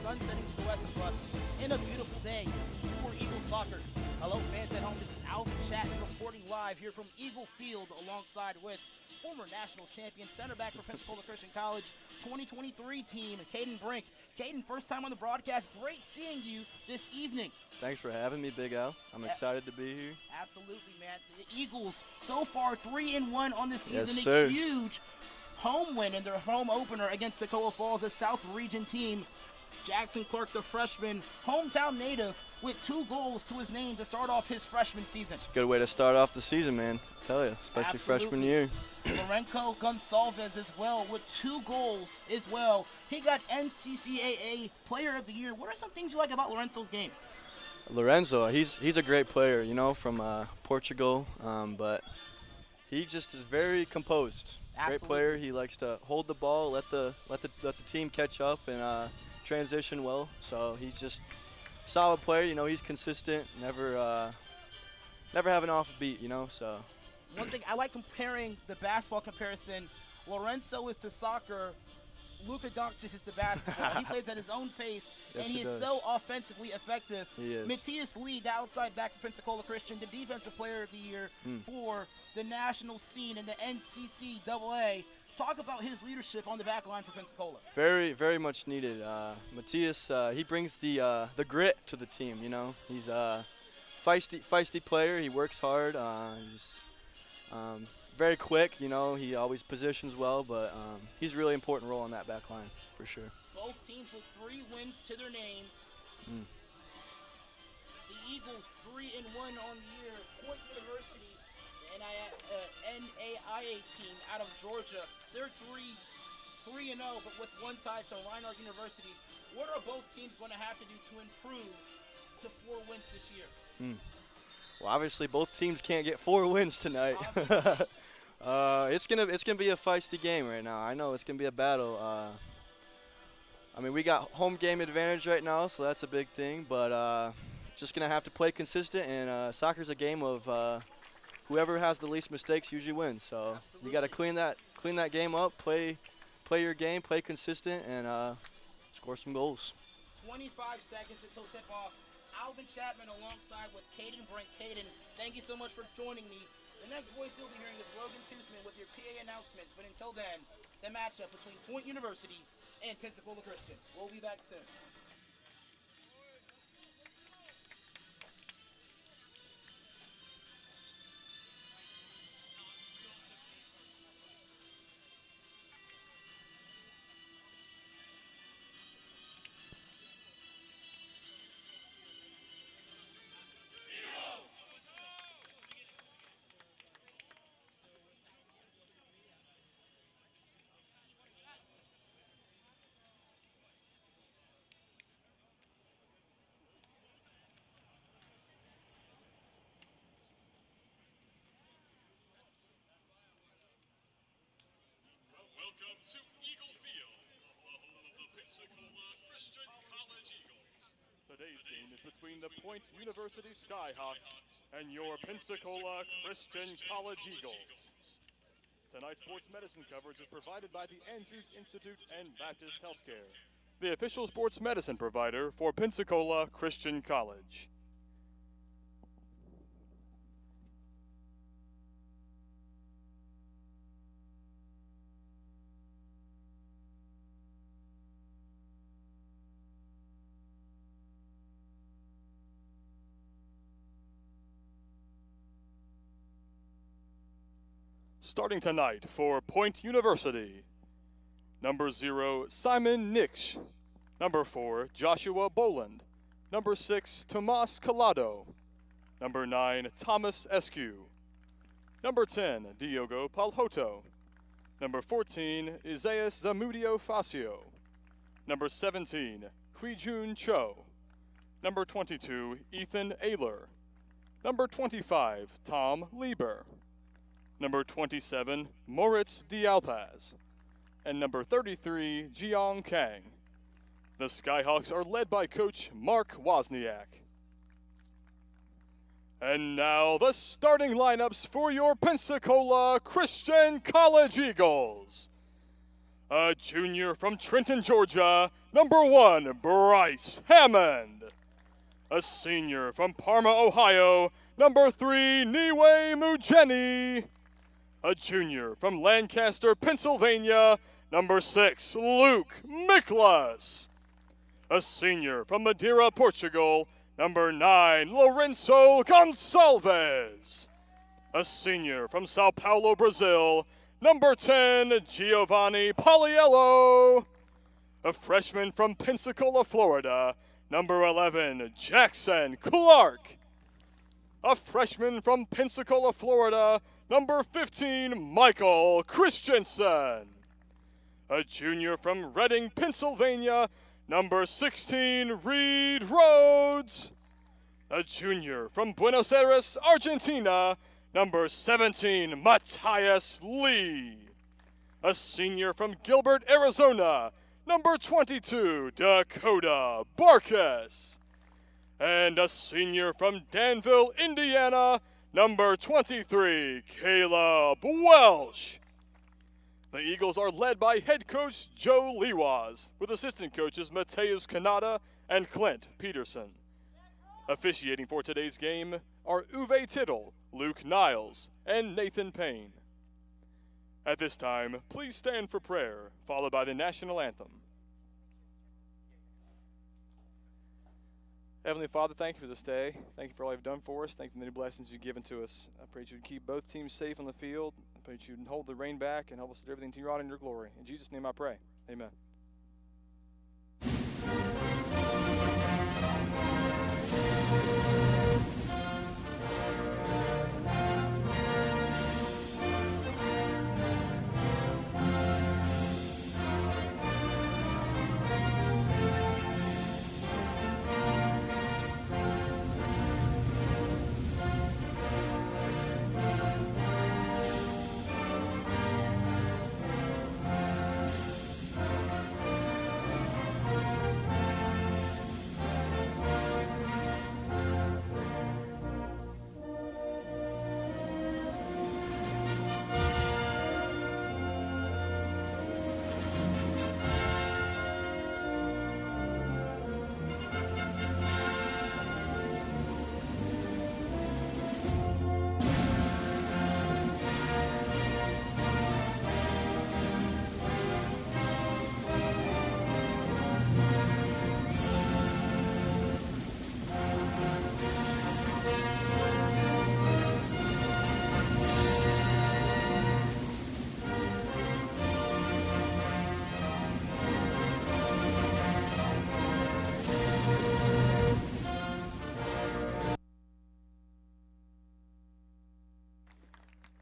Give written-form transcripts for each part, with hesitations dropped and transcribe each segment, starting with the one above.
sun setting to the west of us in a beautiful day for Eagle soccer. Hello, fans at home. This is Alvin Chatton reporting live here from Eagle Field alongside with former national champion, center back for Pensacola Christian College 2023 team, Caden Brink. Caden, first time on the broadcast. Great seeing you this evening. Thanks for having me, Big Al. I'm excited to be here. Absolutely, man. The Eagles so far 3-1 on the season. Yes, sir. A huge home win in their home opener against Toccoa Falls, a South Region team. Jackson Clark, the freshman, hometown native, with 2 goals to his name to start off his freshman season. It's a good way to start off the season, man. I tell you, especially Absolutely. freshman year. Lorenzo Gonsalves as well with 2 goals as well. He got NCCAA Player of the Year. What are some things you like about Lorenzo's game? Lorenzo, he's a great player, you know, from Portugal, but he just is very composed. Absolutely. Great player. He likes to hold the ball, let the team catch up, and transition well. So he's just a solid player. You know, he's consistent. Never have an off beat. You know, so. One thing I like comparing the basketball comparison. Lorenzo is to soccer. Luka Doncic is to basketball. He plays at his own pace, Yes, and he he is does. so offensively effective. He is. Matthias Lee, the outside back for Pensacola Christian, the defensive player of the year for the national scene in the NCCAA. Talk about his leadership on the back line for Pensacola. Very, very much needed. Matthias, he brings the grit to the team. You know, he's a feisty player. He works hard. He's very quick. You know, he always positions well, but he's a really important role on that back line for sure. Both teams with 3 wins to their name. The Eagles 3-1 on the year. Point University, the NAIA team out of Georgia, they're 3-0, but with 1 tie to Reinhardt University. What are both teams going to have to do to improve to 4 wins this year? Well, obviously, both teams can't get 4 wins tonight. It's gonna be a feisty game right now. I know it's gonna be a battle. I mean, we got home game advantage right now, so that's a big thing. But just gonna have to play consistent, and soccer's a game of whoever has the least mistakes usually wins. So Absolutely. you got to clean that game up, play your game, play consistent, and score some goals. 25 seconds until tip-off. Alvin Chapman alongside with Caden Brink. Caden, thank you so much for joining me. The next voice you'll be hearing is Logan Toothman with your PA announcements. But until then, the matchup between Point University and Pensacola Christian. We'll be back soon. Welcome to Eagle Field, the home of the Pensacola Christian College Eagles. Today's game is between the Point University Skyhawks and your Pensacola Christian College Eagles. Tonight's sports medicine coverage is provided by the Andrews Institute and Baptist Healthcare, the official sports medicine provider for Pensacola Christian College. Starting tonight for Point University, number 0, Simon Nix. Number 4, Joshua Boland. Number 6, Tomas Collado. Number 9, Thomas Eskew. Number 10, Diogo Palhoto. Number 14, Isaias Zamudio Facio. Number 17, Huijun Cho. Number 22, Ethan Ayler. Number 25, Tom Lieber. Number 27, Moritz Dialpaz. And number 33, Jiang Kang. The Skyhawks are led by coach Mark Wozniak. And now the starting lineups for your Pensacola Christian College Eagles. A junior from Trenton, Georgia, number 1, Bryce Hammond. A senior from Parma, Ohio, number 3, Niwe Mujeni. A junior from Lancaster, Pennsylvania, number 6, Luke Miklas. A senior from Madeira, Portugal, number 9, Lorenzo Gonçalves. A senior from Sao Paulo, Brazil, number 10, Giovanni Pauliello. A freshman from Pensacola, Florida, number 11, Jackson Clark. A freshman from Pensacola, Florida, number 15, Michael Christensen. A junior from Reading, Pennsylvania, number 16, Reed Rhodes. A junior from Buenos Aires, Argentina, number 17, Matthias Lee. A senior from Gilbert, Arizona, number 22, Dakota Barkas. And a senior from Danville, Indiana, number 23, Caleb Welsh. The Eagles are led by head coach Joe Liwaz, with assistant coaches Mateus Kanata and Clint Peterson. Officiating for today's game are Uwe Tittle, Luke Niles, and Nathan Payne. At this time, please stand for prayer, followed by the national anthem. Heavenly Father, thank you for this day. Thank you for all you've done for us. Thank you for the many blessings you've given to us. I pray that you would keep both teams safe on the field. I pray that you would hold the rain back and help us to do everything to your honor and your glory. In Jesus' name I pray. Amen.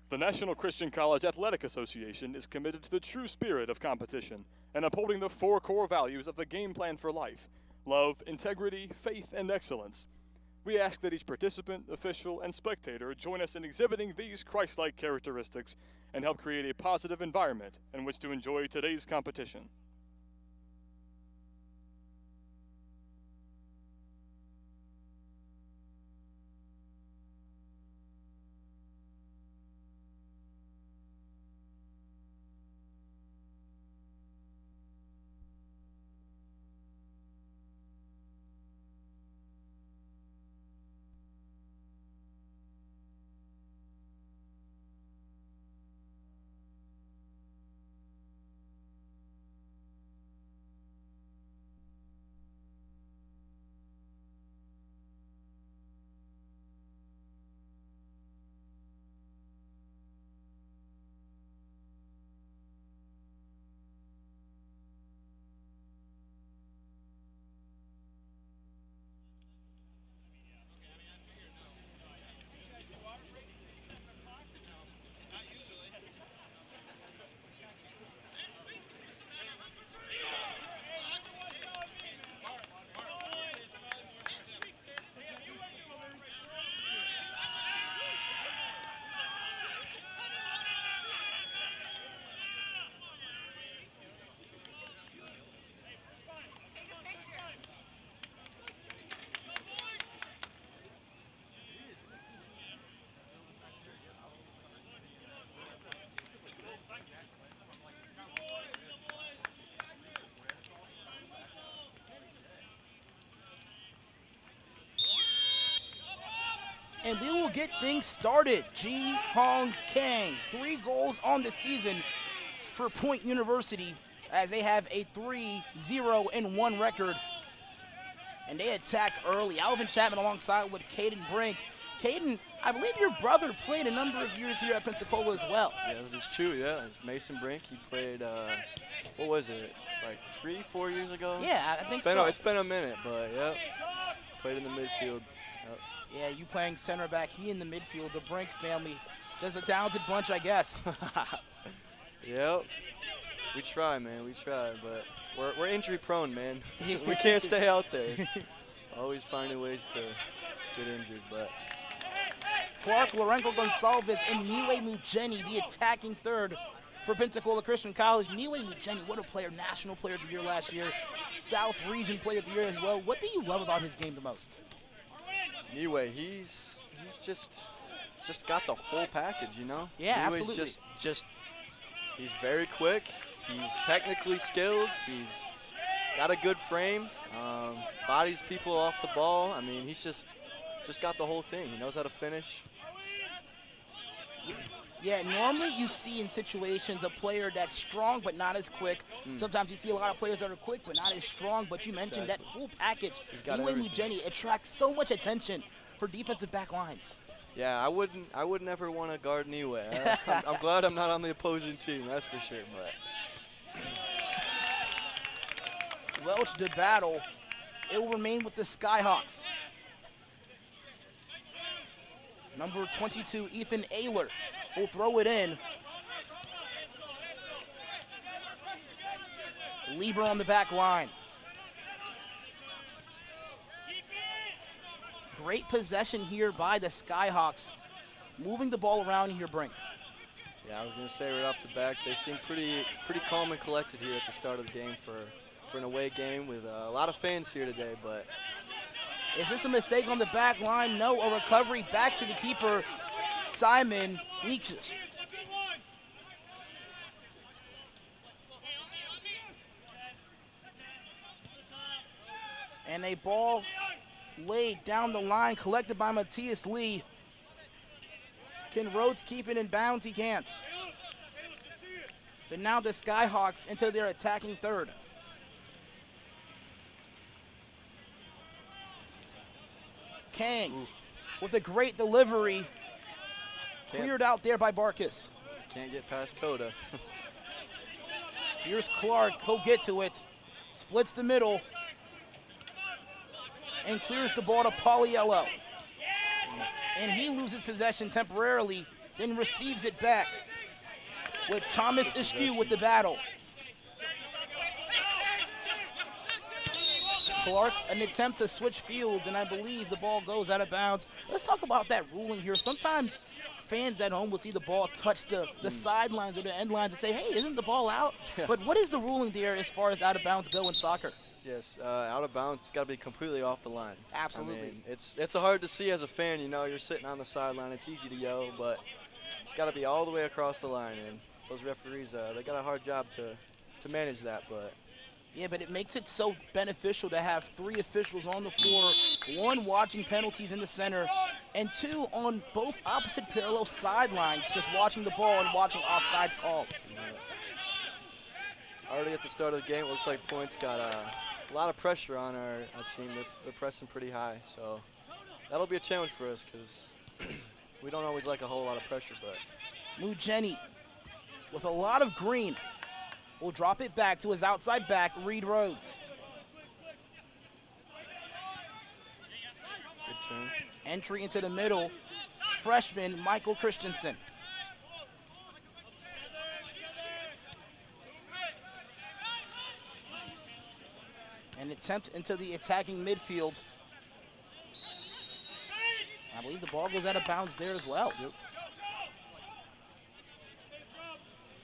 The National Christian College Athletic Association is committed to the true spirit of competition and upholding the 4 core values of the game plan for life: love, integrity, faith, and excellence. We ask that each participant, official, and spectator join us in exhibiting these Christ-like characteristics and help create a positive environment in which to enjoy today's competition. And we will get things started. Ji Hong Kang, 3 goals on the season for Point University as they have a 3-0-1 record. And they attack early. Alvin Chapman alongside with Caden Brink. Caden, I believe your brother played a number of years here at Pensacola as well. Yeah, that's true, yeah. It's Mason Brink. He played, what was it, like 3-4 years ago? Yeah, I think so. It's been a minute, but, yep. Played in the midfield. Yep. Yeah, you playing center back, he in the midfield. The Brink family does a talented bunch, I guess. Yep. We try, man. We try, but we're injury prone, man. We can't stay out there. Always finding ways to get injured, but. Clark, Lorenco Gonsalves, and Niwe Mujeni, the attacking third for Pensacola Christian College. Niwe Mujeni, what a player, National Player of the Year last year, South Region Player of the Year as well. What do you love about his game the most? Niwe, he's just got the whole package, you know? Yeah, Niwe's absolutely. He's very quick. He's technically skilled. He's got a good frame. Bodies people off the ball. I mean, he's just got the whole thing. He knows how to finish. Yeah, normally you see in situations a player that's strong but not as quick. Sometimes you see a lot of players that are quick but not as strong, but you mentioned that full package. He's got Niwe everything. Mujeni attracts so much attention for defensive back lines. Yeah, I would never want to guard Niwe. I'm glad I'm not on the opposing team, that's for sure. But Welch to battle. It will remain with the Skyhawks. Number 22, Ethan Ayler, will throw it in. Lieber on the back line. Great possession here by the Skyhawks. Moving the ball around here, Brink. yeah, I was gonna say right off the back, they seem pretty calm and collected here at the start of the game for an away game with a lot of fans here today. But Is this a mistake on the back line? No, a recovery back to the keeper, Simon Weeks. And a ball laid down the line, collected by Matthias Lee. Can Rhodes keep it in bounds? He can't. But now the Skyhawks into their attacking third. Kang with a great delivery. Cleared out there by Barkas. can't get past Coda. Here's Clark, he'll get to it. Splits the middle. And clears the ball to Pauliello. And he loses possession temporarily, then receives it back with Thomas Eskew with the battle. Clark, an attempt to switch fields, and I believe the ball goes out of bounds. Let's talk about that ruling here. Sometimes fans at home will see the ball touch the sidelines or the end lines and say, hey, isn't the ball out? Yeah. But what is the ruling there as far as out of bounds go in soccer? Yes, out of bounds, it's got to be completely off the line. Absolutely. I mean, it's hard to see as a fan, you know, you're sitting on the sideline, it's easy to yell, but it's got to be all the way across the line, and those referees, they got a hard job to manage that, but. Yeah, but it makes it so beneficial to have 3 officials on the floor, 1 watching penalties in the center, and 2 on both opposite parallel sidelines, just watching the ball and watching offsides calls. Already at the start of the game, it looks like Point's got a lot of pressure on our team. They're pressing pretty high, so that'll be a challenge for us because we don't always like a whole lot of pressure. But Mujeni with a lot of green will drop it back to his outside back, Reed Rhodes. good turn. Entry into the middle, freshman Michael Christensen. An attempt into the attacking midfield. I believe the ball goes out of bounds there as well. Yep.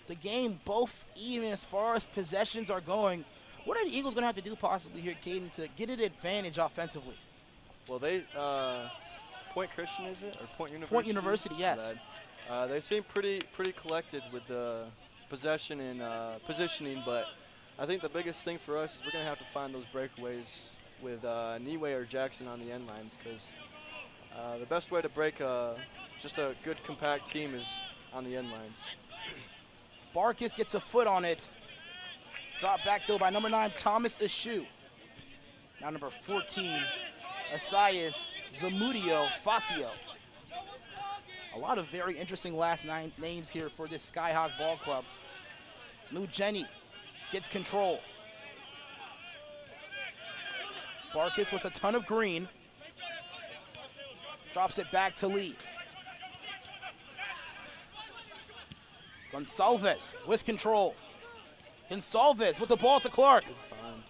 The game both even as far as possessions are going. What are the Eagles going to have to do possibly here, Caden, to get an advantage offensively? Well, they Point Christian, is it, or Point University? Point University, yes. They seem pretty collected with the possession and positioning, but I think the biggest thing for us is we're going to have to find those breakaways with Niwe or Jackson on the end lines because The best way to break just a good compact team is on the end lines. Barkas gets a foot on it. Dropped back though by number 9, Thomas Ishu. Now number 14, Asayas Zamudio Facio. A lot of very interesting last names here for this Skyhawk Ball Club. Mujeni gets control. Barkas with a ton of green. Drops it back to Lee. Gonsalves with control. Gonsalves with the ball to Clark. Good find.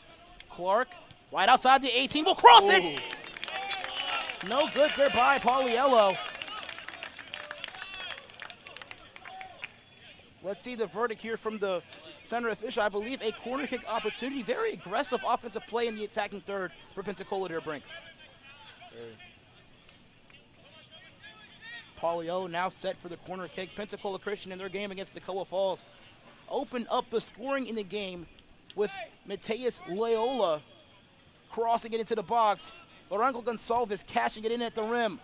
Clark, right outside the 18, will cross it! No good there by Pauliello. Let's see the verdict here from the center official. I believe a corner kick opportunity. Very aggressive offensive play in the attacking third for Pensacola there, Brink. Very. Pauliello now set for the corner kick. Pensacola Christian in their game against Toccoa Falls opened up the scoring in the game with Mateus Loyola crossing it into the box. Lorenzo Gonsalves catching it in at the rim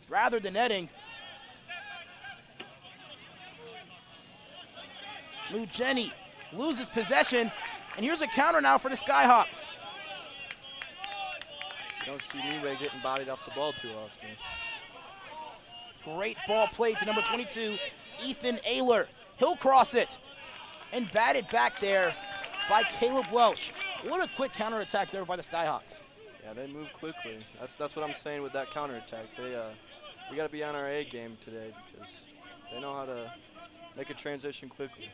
rather than netting. Mujeni loses possession, and here's a counter now for the Skyhawks. You don't see Niwe getting bodied off the ball too often. Great ball played to number 22, Ethan Ayler. He'll cross it and bat it back there by Caleb Welch. What a quick counterattack there by the Skyhawks. Yeah, they move quickly. That's what I'm saying with that counterattack. We got to be on our A game today because they know how to make a transition quickly.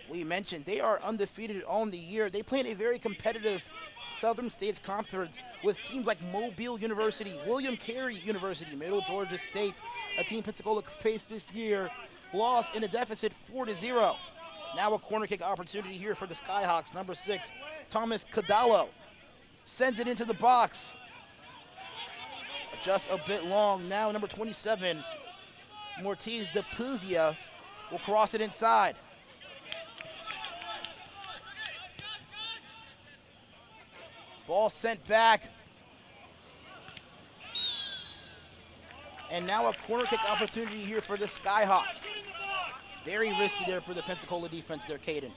We mentioned they are undefeated on the year. They play in a very competitive Southern States Conference with teams like Mobile University, William Carey University, Middle Georgia State, a team Pensacola faced this year, lost in a deficit 4-0. Now a corner kick opportunity here for the Skyhawks. Number 6, Thomas Cadallo sends it into the box. Just a bit long. Now number 27, Mortiz de Puzia will cross it inside. Ball sent back. And now a corner kick opportunity here for the Skyhawks. Very risky there for the Pensacola defense there, Caden.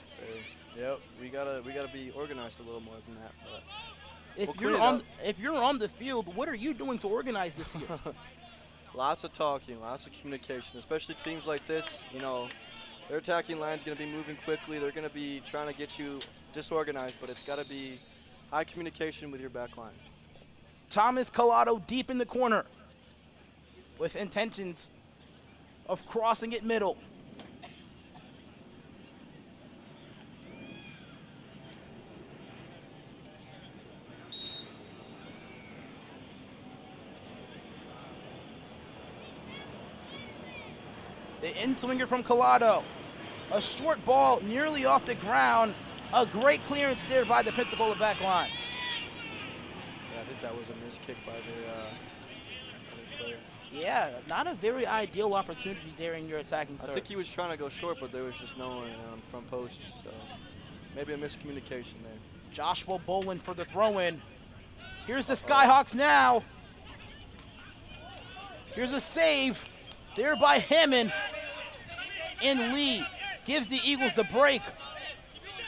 Yep, we gotta be organized a little more than that. But If you're on the field, what are you doing to organize this year? Lots of talking, lots of communication, especially teams like this. You know, their attacking line's going to be moving quickly. They're going to be trying to get you disorganized, but it's got to be high communication with your back line. Thomas Collado deep in the corner with intentions of crossing it middle. The in-swinger from Collado. A short ball nearly off the ground. A great clearance there by the Pensacola back line. Yeah, I think that was a missed kick by their player. Yeah, not a very ideal opportunity there in your attacking third. I think he was trying to go short, but there was just no one on front post, so maybe a miscommunication there. Joshua Bolin for the throw-in. Here's the Skyhawks now. Here's a save there by Hammond. And Lee gives the Eagles the break.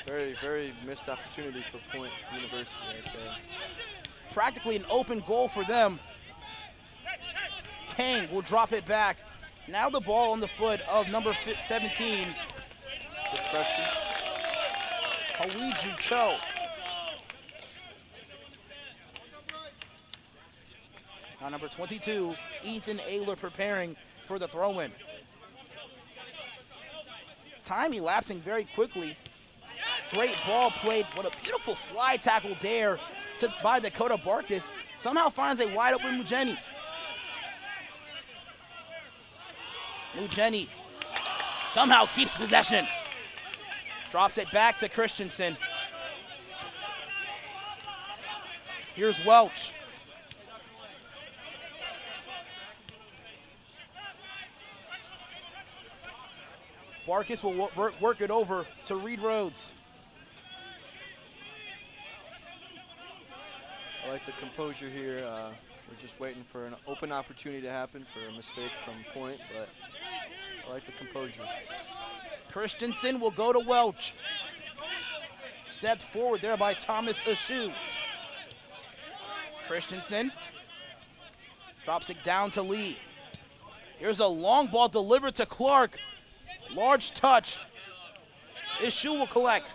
Very, very missed opportunity for Point University right there. Practically an open goal for them. Kang will drop it back. Now the ball on the foot of number 17. Good pressure. Hawiju Cho. Now number 22, Ethan Ayler preparing for the throw-in. Time elapsing very quickly. Great ball played. What a beautiful slide tackle there by Dakota Barkas. Somehow finds a wide open Mujeni. Mujeni somehow keeps possession. Drops it back to Christensen. Here's Welch. Barkas will work it over to Reed Rhodes. I like the composure here. We're just waiting for an open opportunity to happen for a mistake from point, but I like the composure. Christensen will go to Welch. Stepped forward there by Thomas Ashu. Christensen drops it down to Lee. Here's a long ball delivered to Clark. Large touch. Ashu will collect.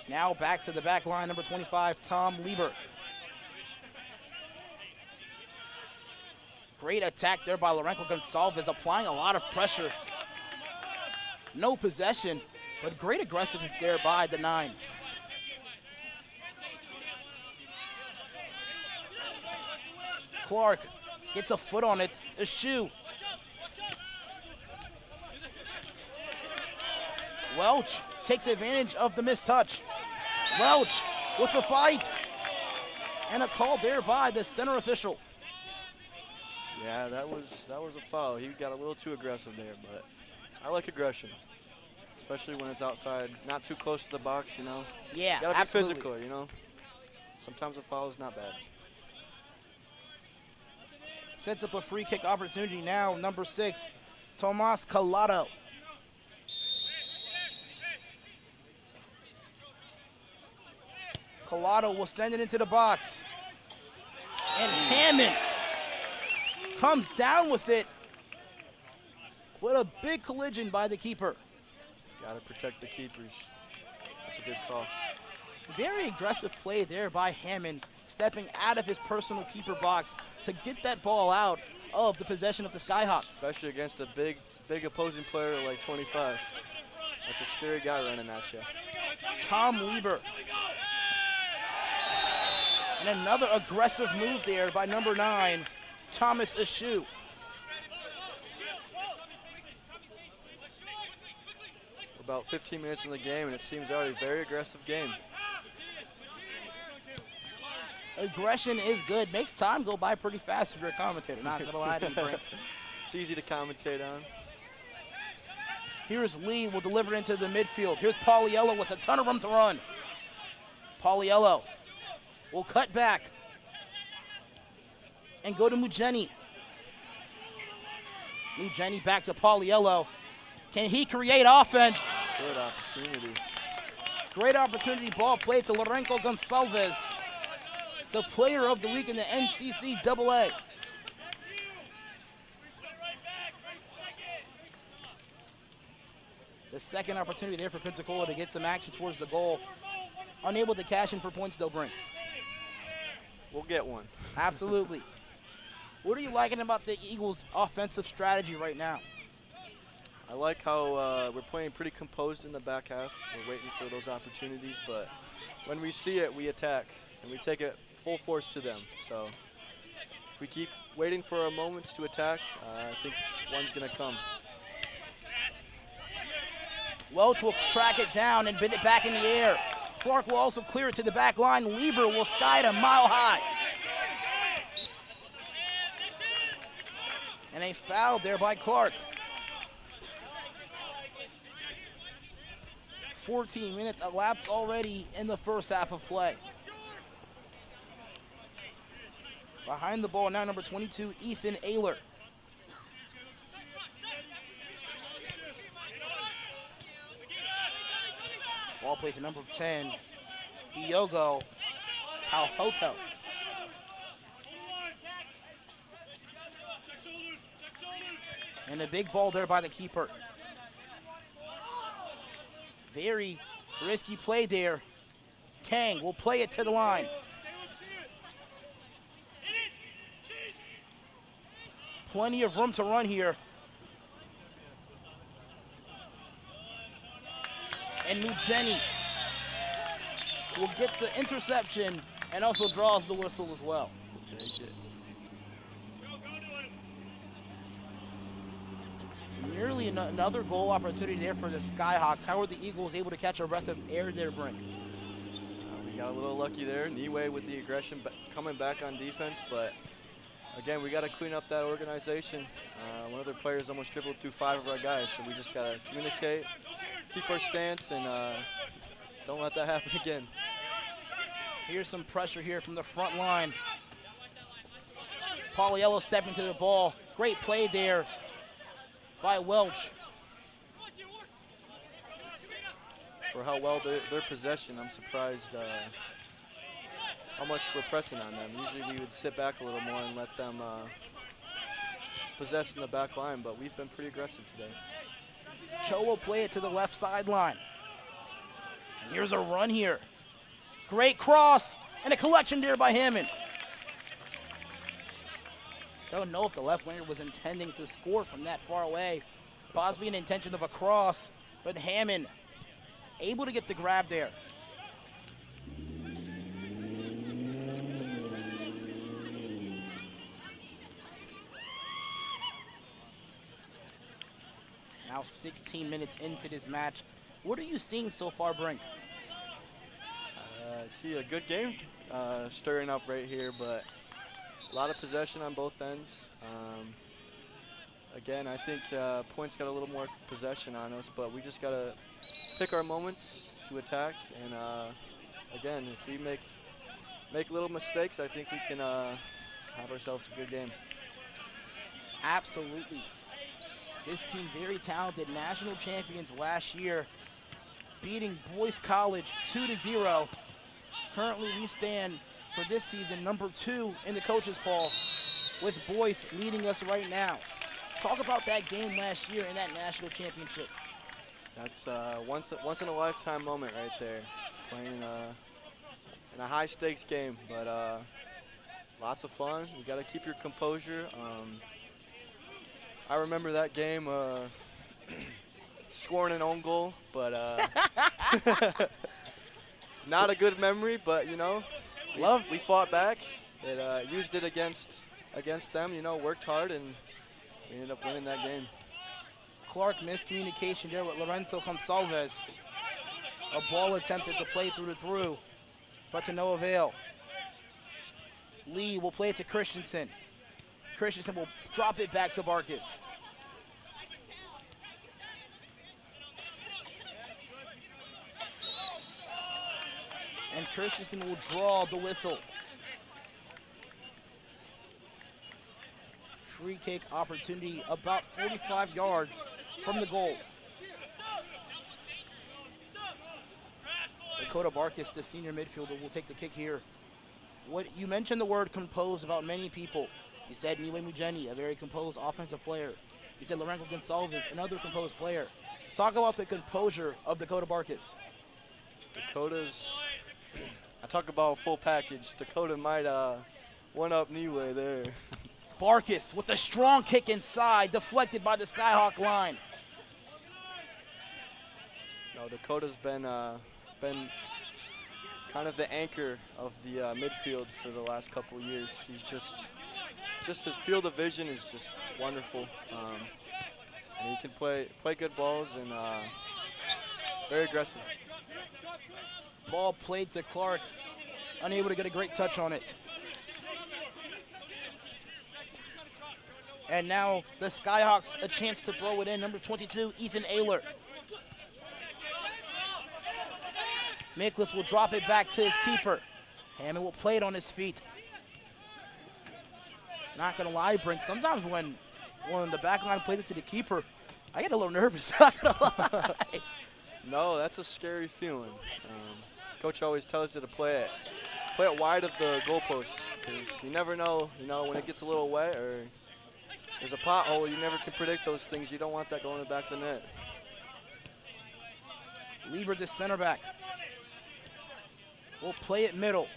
Now back to the back line, number 25, Tom Lieber. Great attack there by Lorenzo Gonsalves, applying a lot of pressure. No possession, but great aggressiveness there by the 9. Clark gets a foot on it. Ashu. Welch takes advantage of the missed touch. Welch with the fight. And a call there by the center official. Yeah, that was a foul. He got a little too aggressive there, but I like aggression, especially when it's outside, not too close to the box, you know. Yeah, you gotta absolutely. be physical, you know. Sometimes a foul is not bad. Sets up a free kick opportunity now, number 6, Tomas Collado. Collado will send it into the box. And Hammond comes down with it. What a big collision by the keeper. Gotta protect the keepers. That's a good call. Very aggressive play there by Hammond, stepping out of his personal keeper box to get that ball out of the possession of the Skyhawks. Especially against a big opposing player like 25. That's a scary guy running at you. Tom Lieber. And another aggressive move there by number 9, Thomas Ashu. We're about 15 minutes in the game, and it seems already a very aggressive game. Aggression is good. Makes time go by pretty fast if you're a commentator. Not gonna lie to you, Brink. It's easy to commentate on. Here's Lee, will deliver into the midfield. Here's Pauliello with a ton of room to run. Pauliello will cut back and go to Mugeni. Mugeni back to Pauliello. Can he create offense? Good opportunity. Great opportunity, ball played to Lorenzo Gonsalves, the player of the week in the NCCAA. The second opportunity there for Pensacola to get some action towards the goal. Unable to cash in for points, though, Brink. We'll get one. Absolutely. What are you liking about the Eagles' offensive strategy right now? I like how we're playing pretty composed in the back half. We're waiting for those opportunities, but when we see it, we attack, and we take it full force to them. So if we keep waiting for our moments to attack, I think one's going to come. Welch will track it down and bid it back in the air. Clark will also clear it to the back line. Lieber will sky it a mile high. And a foul there by Clark. 14 minutes elapsed already in the first half of play. Behind the ball now, number 22, Ethan Ayler. Ball played to number 10, Diogo Palhoto. And a big ball there by the keeper. Very risky play there. Kang will play it to the line. Plenty of room to run here. And Mugeni will get the interception and also draws the whistle as well. Take it. Nearly another goal opportunity there for the Skyhawks. How are the Eagles able to catch a breath of air there, Brink? We got a little lucky there. Niue with the aggression coming back on defense, but again, we got to clean up that organization. One of their players almost dribbled through 5 of our guys, so we just got to communicate, keep our stance and don't let that happen again. Here's some pressure here from the front line. Pauliello stepping to the ball. Great play there by Welch. For how well their possession, I'm surprised how much we're pressing on them. Usually we would sit back a little more and let them possess in the back line, but we've been pretty aggressive today. Cho will play it to the left sideline. And here's a run here. Great cross and a collection there by Hammond. Don't know if the left winger was intending to score from that far away. Possibly an intention of a cross, but Hammond able to get the grab there. Now 16 minutes into this match. What are you seeing so far, Brink? I see a good game stirring up right here, but a lot of possession on both ends. Again, I think Point's got a little more possession on us, but we just got to pick our moments to attack. And again, if we make little mistakes, I think we can have ourselves a good game. Absolutely. This team very talented, national champions last year, beating Boyce College 2-0. Currently, we stand for this season number 2 in the coaches poll, with Boyce leading us right now. Talk about that game last year in that national championship. That's once in a lifetime moment right there, playing in a high stakes game, but lots of fun. You got to keep your composure. I remember that game scoring an own goal, but not a good memory. But you know, we fought back. It used it against them. You know, worked hard, and we ended up winning that game. Clark miscommunication there with Lorenzo Gonsalves. A ball attempted to play through, but to no avail. Lee will play it to Christensen. Christensen will drop it back to Barkas. And Christensen will draw the whistle. Free kick opportunity about 45 yards from the goal. Dakota Barkas, the senior midfielder, will take the kick here. What you mentioned the word composed about many people. You said Niwe Mujeni, a very composed offensive player. You said Lorenzo Gonsalves, another composed player. Talk about the composure of Dakota Barkas. Dakota's, I talk about full package. Dakota might one-up Niwe there. Barkas with a strong kick inside, deflected by the Skyhawk line. No, Dakota's been kind of the anchor of the midfield for the last couple of years. He's just his field of vision is just wonderful. And he can play good balls and very aggressive. Ball played to Clark, unable to get a great touch on it. And now the Skyhawks a chance to throw it in. Number 22, Ethan Ayler. Miklas will drop it back to his keeper. Hammond will play it on his feet. Not gonna lie, Brink, sometimes when the back line plays it to the keeper, I get a little nervous, not gonna lie. No, that's a scary feeling. Coach always tells you to play it wide of the goalposts, because you never know, when it gets a little wet or there's a pothole, you never can predict those things. You don't want that going in the back of the net. Lieber, the center back, will play it middle.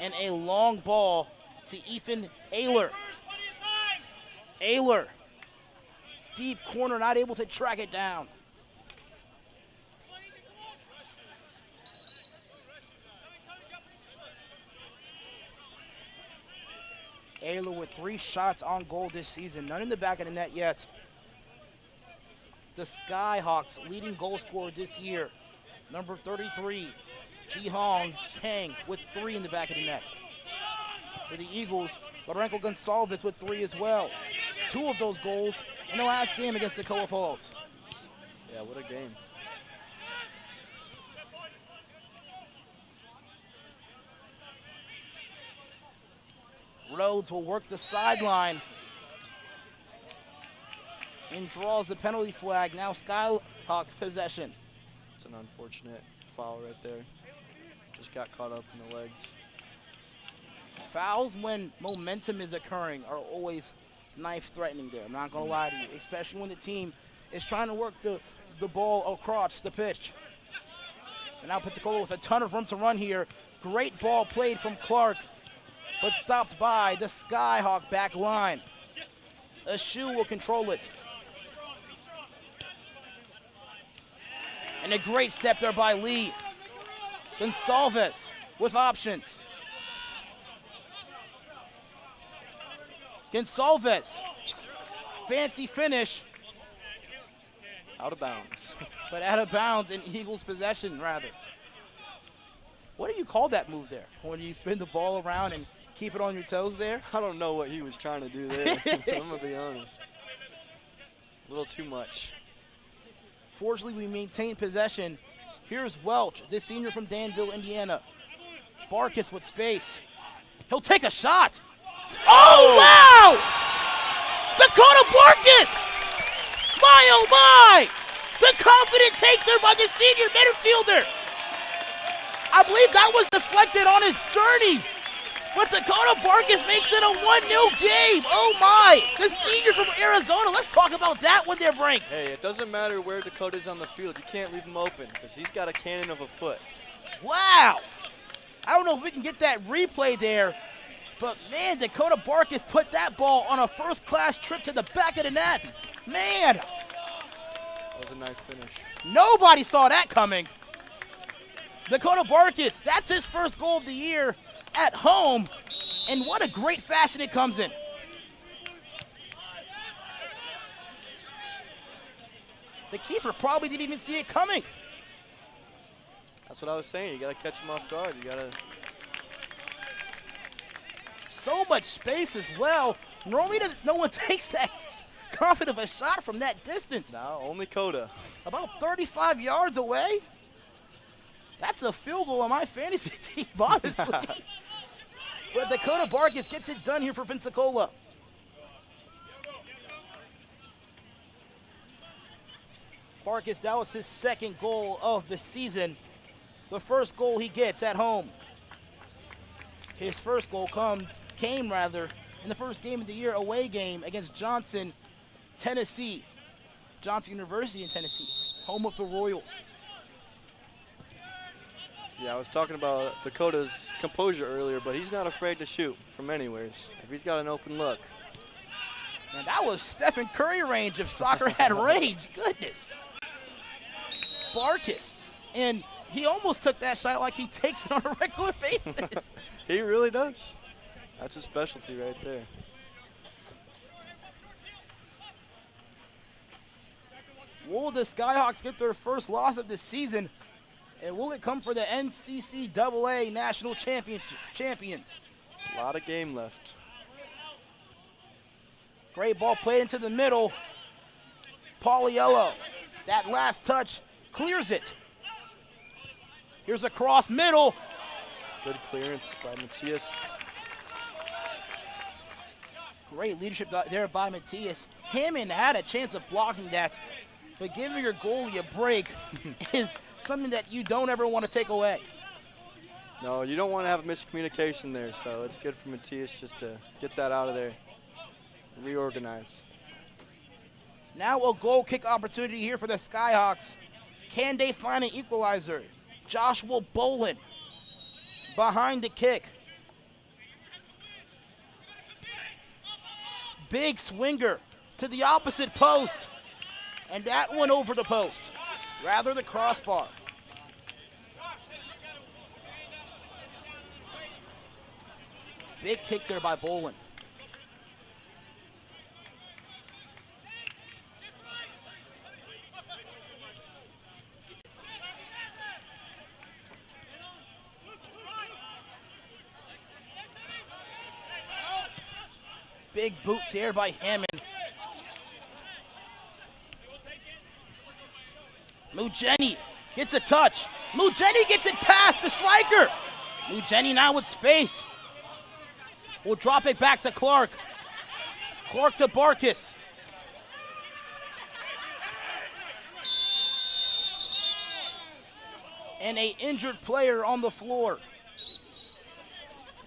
And a long ball to Ethan Ayler. Ayler, deep corner, not able to track it down. Ayler with 3 shots on goal this season, none in the back of the net yet. The Skyhawks leading goal scorer this year, number 33, Ji-Hong Kang with 3 in the back of the net. For the Eagles, Lorenzo Gonsalves with 3 as well. 2 of those goals in the last game against Toccoa Falls. Yeah, what a game. Rhodes will work the sideline and draws the penalty flag. Now Skyhawk possession. It's an unfortunate foul right there. Just got caught up in the legs. Fouls when momentum is occurring are always knife-threatening there. I'm not going to lie to you, especially when the team is trying to work the ball across the pitch. And now Pensacola with a ton of room to run here. Great ball played from Clark, but stopped by the Skyhawk back line. A shoe will control it. And a great step there by Lee. Gonsalves with options. Gonsalves, fancy finish, Out of bounds. but out of bounds in Eagles possession, rather. What do you call that move there? When you spin the ball around and keep it on your toes there? I don't know what he was trying to do there. I'm going to be honest. A little too much. Fortunately, we maintain possession. Here's Welch, this senior from Danville, Indiana. Barkis with space. He'll take a shot. Oh, wow! Dakota Barkis! My, oh, my! The confident take there by the senior midfielder. I believe that was deflected on his journey. But Dakota Barkis makes it a 1-0 game. Oh, my. The senior from Arizona. Let's talk about that when they're break. Hey, it doesn't matter where Dakota's on the field. You can't leave him open because he's got a cannon of a foot. Wow. I don't know if we can get that replay there. But, man, Dakota Barkis put that ball on a first-class trip to the back of the net. Man, That was a nice finish. nobody saw that coming. Dakota Barkis, that's his first goal of the year at home. And what a great fashion it comes in. The keeper probably didn't even see it coming. That's what I was saying. You got to catch him off guard. You got to. So much space as well. Normally no one takes that confident of a shot from that distance. Now, only Coda. About 35 yards away. That's a field goal on my fantasy team, honestly. But Dakota Barkis gets it done here for Pensacola. Barkis, that was his second goal of the season. The first goal he gets at home. His first goal came in the first game of the year, away game against Johnson, Tennessee. Johnson University in Tennessee, home of the Royals. Yeah, I was talking about Dakota's composure earlier, but he's not afraid to shoot from anywheres if he's got an open look. Man, that was Stephen Curry range if soccer had range. Goodness. Barkis. And he almost took that shot like he takes it on a regular basis. He really does. That's a specialty right there. Will the Skyhawks get their first loss of the season? And will it come for the NCCAA National Champions? A lot of game left. Great ball played into the middle. Pauliello, that last touch clears it. Here's a cross middle. Good clearance by Matias. Great leadership there by Matias. Hammond had a chance of blocking that, but giving your goalie a break is something that you don't ever want to take away. No, you don't want to have a miscommunication there, so it's good for Matias just to get that out of there. Reorganize. Now a goal kick opportunity here for the Skyhawks. Can they find an equalizer? Joshua Bolin behind the kick. Big swinger to the opposite post. And that went over the post. Rather the crossbar. Big kick there by Bolin. Big boot there by Hammond. Mujeni gets a touch. Mujeni gets it past the striker. Mujeni now with space. Will drop it back to Clark. Clark to Barkas. And a injured player on the floor.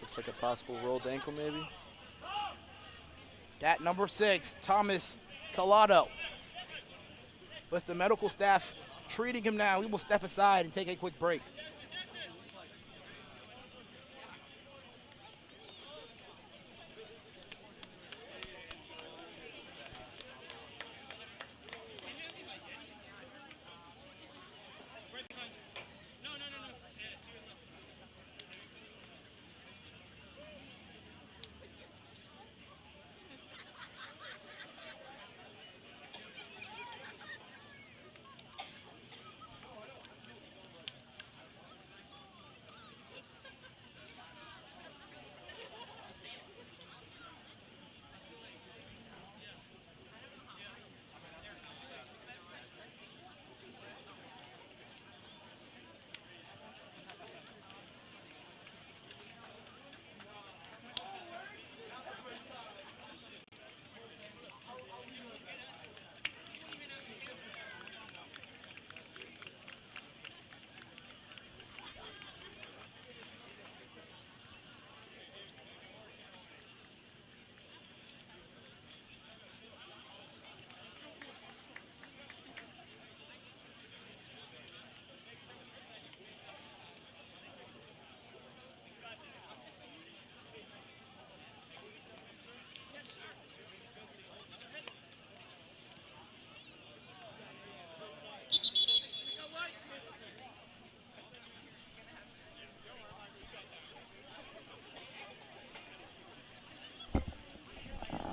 Looks like a possible rolled ankle maybe. That number 6, Thomas Collado. With the medical staff treating him now, we will step aside and take a quick break.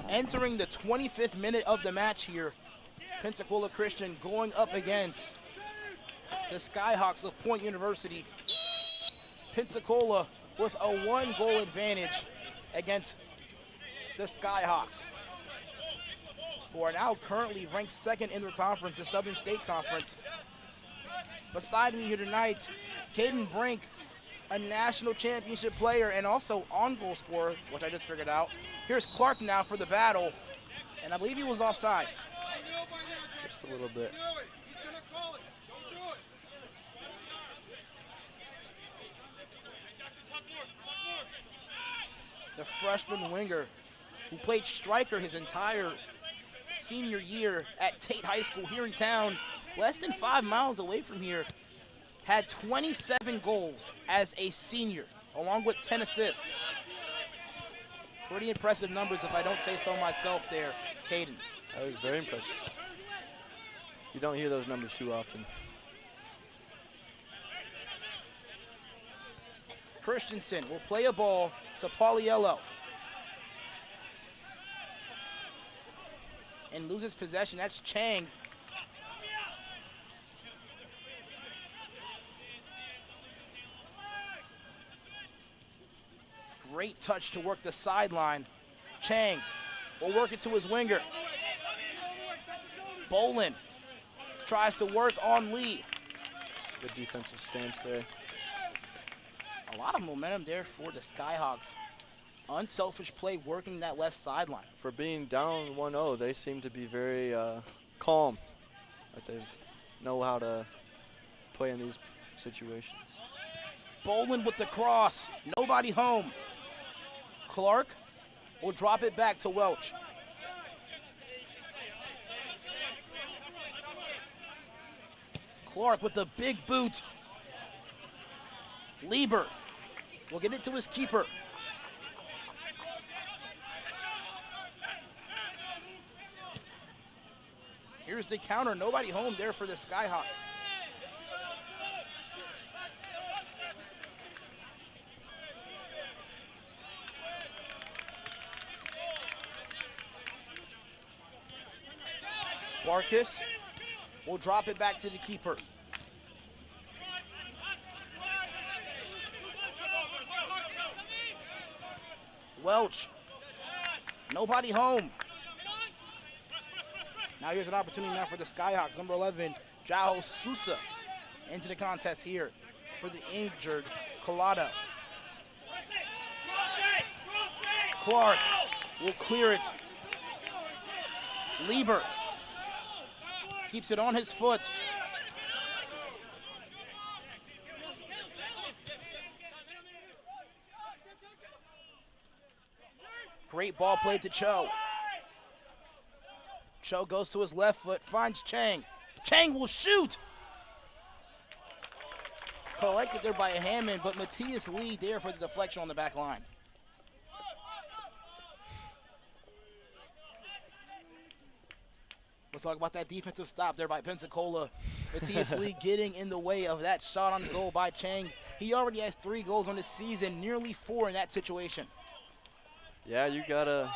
Entering the 25th minute of the match here, Pensacola Christian going up against the Skyhawks of Point University. Pensacola with a 1-goal advantage against the Skyhawks, who are now currently ranked 2nd in their conference, the Southern State Conference. Beside me here tonight, Caden Brink, a national championship player and also on-goal scorer, which I just figured out. Here's Clark now for the battle, and I believe he was offsides. Just a little bit. The freshman winger who played striker his entire senior year at Tate High School here in town, less than 5 miles away from here, had 27 goals as a senior, along with 10 assists. Pretty impressive numbers if I don't say so myself there, Caden. That was very impressive. You don't hear those numbers too often. Christensen will play a ball to Pauliello. And loses possession. That's Chang. Great touch to work the sideline. Chang will work it to his winger. Bolin tries to work on Lee. Good defensive stance there. A lot of momentum there for the Skyhawks. Unselfish play working that left sideline. For being down 1-0, they seem to be very calm. Like they know how to play in these situations. Bolin with the cross. Nobody home. Clark will drop it back to Welch. Clark with the big boot. Lieber will get it to his keeper. Here's the counter. Nobody home there for the Skyhawks. Barkas will drop it back to the keeper. Welch, nobody home. Now here's an opportunity now for the Skyhawks. Number 11, Jao Sousa into the contest here for the injured Collado. Clark will clear it. Lieber keeps it on his foot. Great ball played to Cho. Cho goes to his left foot, finds Chang. Chang will shoot! Collected there by Hammond, but Matthias Lee there for the deflection on the back line. Let's talk about that defensive stop there by Pensacola. Matthias Lee getting in the way of that shot on goal by Chang. He already has 3 goals on the season, nearly 4 in that situation. Yeah, you gotta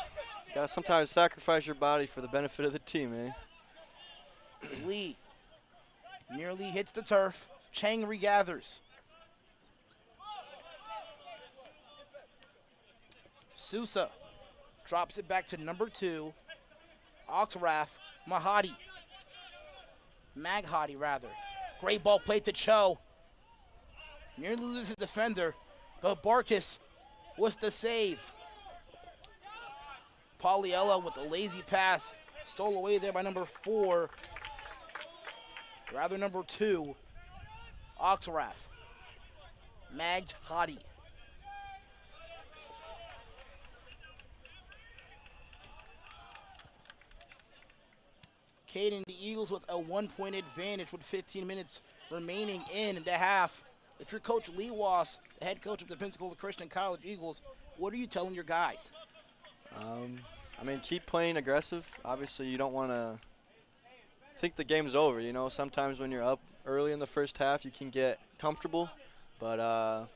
sometimes sacrifice your body for the benefit of the team, eh? Lee nearly hits the turf. Chang regathers. Sousa drops it back to number 2. Oxraff Maghadi. rather. Great ball played to Cho. Nearly loses his defender, but Barkas with the save. Pauliello with the lazy pass. Stole away there by number 4. Rather number 2. Oxraff. Maghadi. Caden, the Eagles with a 1-point advantage with 15 minutes remaining in the half. If you're Coach Lee Wass, the head coach of the Pensacola Christian College Eagles, what are you telling your guys? I mean, keep playing aggressive. Obviously, you don't want to think the game's over. You know, sometimes when you're up early in the first half, you can get comfortable. But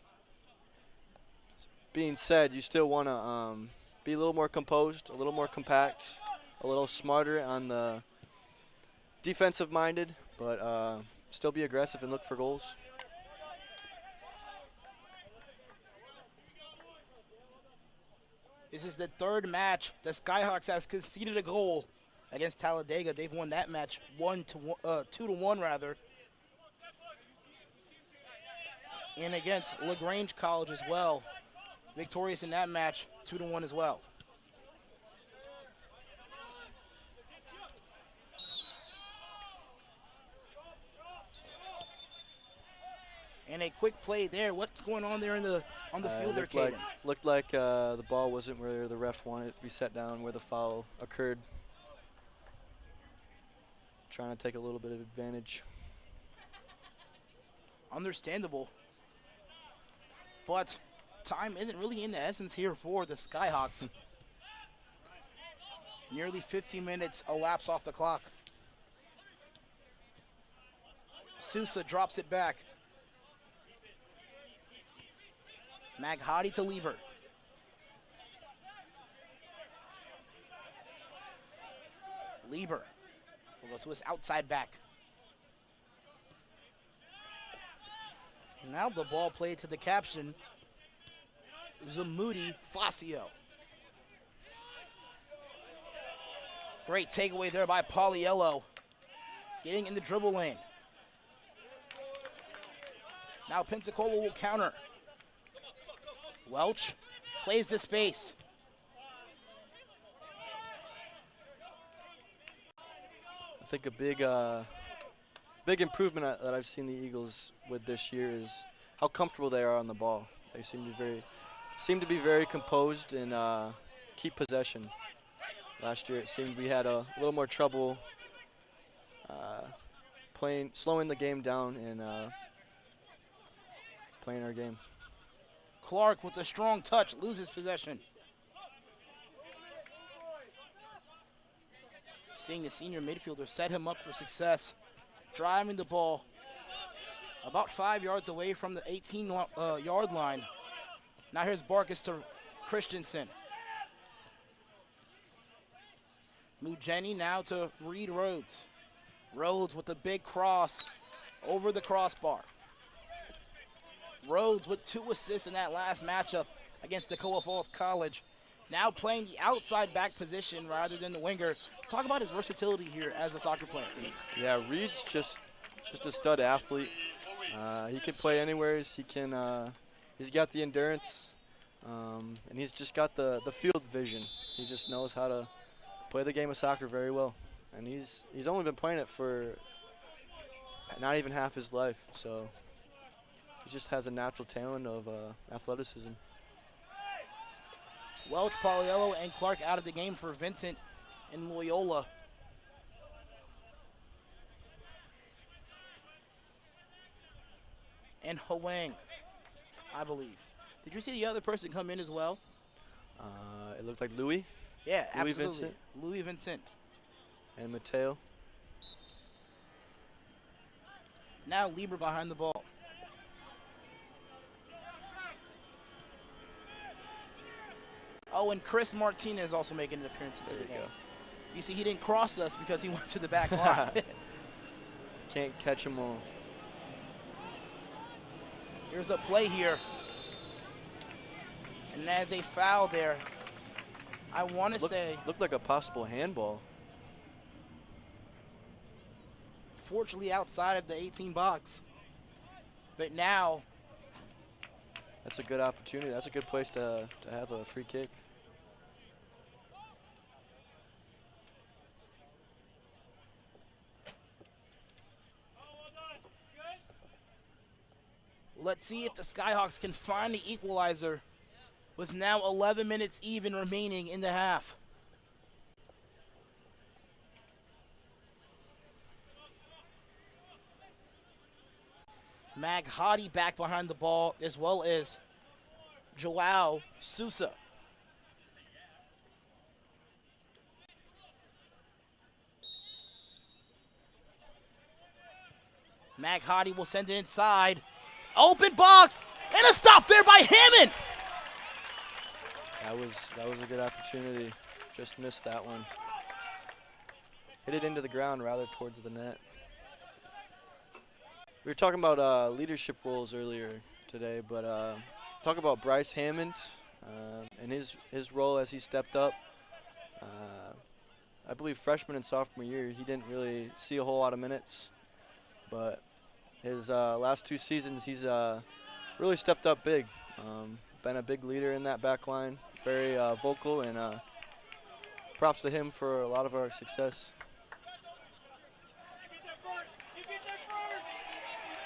being said, you still want to be a little more composed, a little more compact, a little smarter on the defensive-minded, but still be aggressive and look for goals. This is the 3rd match the Skyhawks has conceded a goal against Talladega. They've won that match 2-1 rather. And against LaGrange College as well. Victorious in that match 2-1 as well. And a quick play there. What's going on there on the field there, Caden? Looked like the ball wasn't where the ref wanted it to be set down, where the foul occurred. Trying to take a little bit of advantage. Understandable. But time isn't really in the essence here for the Skyhawks. Nearly 15 minutes elapse off the clock. Sousa drops it back. Maghadi to Lieber. Lieber will go to his outside back. Now the ball played to the caption, Zamudi Facio. Great takeaway there by Pauliello. Getting in the dribble lane. Now Pensacola will counter. Welch plays the space. I think a big improvement that I've seen the Eagles with this year is how comfortable they are on the ball. They seem to be very composed and keep possession. Last year it seemed we had a little more trouble slowing the game down and playing our game. Clark with a strong touch loses possession. Seeing the senior midfielder set him up for success. Driving the ball about 5 yards away from the 18-yard line. Now here's Barkas to Christensen. Mujeni now to Reed Rhodes. Rhodes with a big cross over the crossbar. Rhodes with 2 assists in that last matchup against Toccoa Falls College. Now playing the outside back position rather than the winger. Talk about his versatility here as a soccer player. Yeah, Reed's just just a stud athlete. He can play anywhere. He can. He's got the endurance, and he's just got the field vision. He just knows how to play the game of soccer very well, and he's only been playing it for not even half his life. So he just has a natural talent of athleticism. Welch, Pauliello, and Clark out of the game for Vincent and Loyola. And Hwang, I believe. Did you see the other person come in as well? It looks like Louis. Yeah, Louis absolutely. Vincent. Louis Vincent. And Mateo. Now Lieber behind the ball. Oh, and Chris Martinez also making an appearance into the game. You see, he didn't cross us because he went to the back line. Can't catch them all. Here's a play here. And as a foul there, I want to say. Looked like a possible handball. Fortunately outside of the 18 box. But now. That's a good opportunity. That's a good place to have a free kick. Let's see if the Skyhawks can find the equalizer with now 11 minutes even remaining in the half. Maghadi back behind the ball, as well as Joao Sousa. Maghadi will send it inside. Open box, and a stop there by Hammond. That was a good opportunity. Just missed that one. Hit it into the ground rather towards the net. We were talking about leadership roles earlier today, but talk about Bryce Hammond and his role as he stepped up. I believe freshman and sophomore year, he didn't really see a whole lot of minutes, but his last 2 seasons, he's really stepped up big. Been a big leader in that back line, very vocal, and props to him for a lot of our success.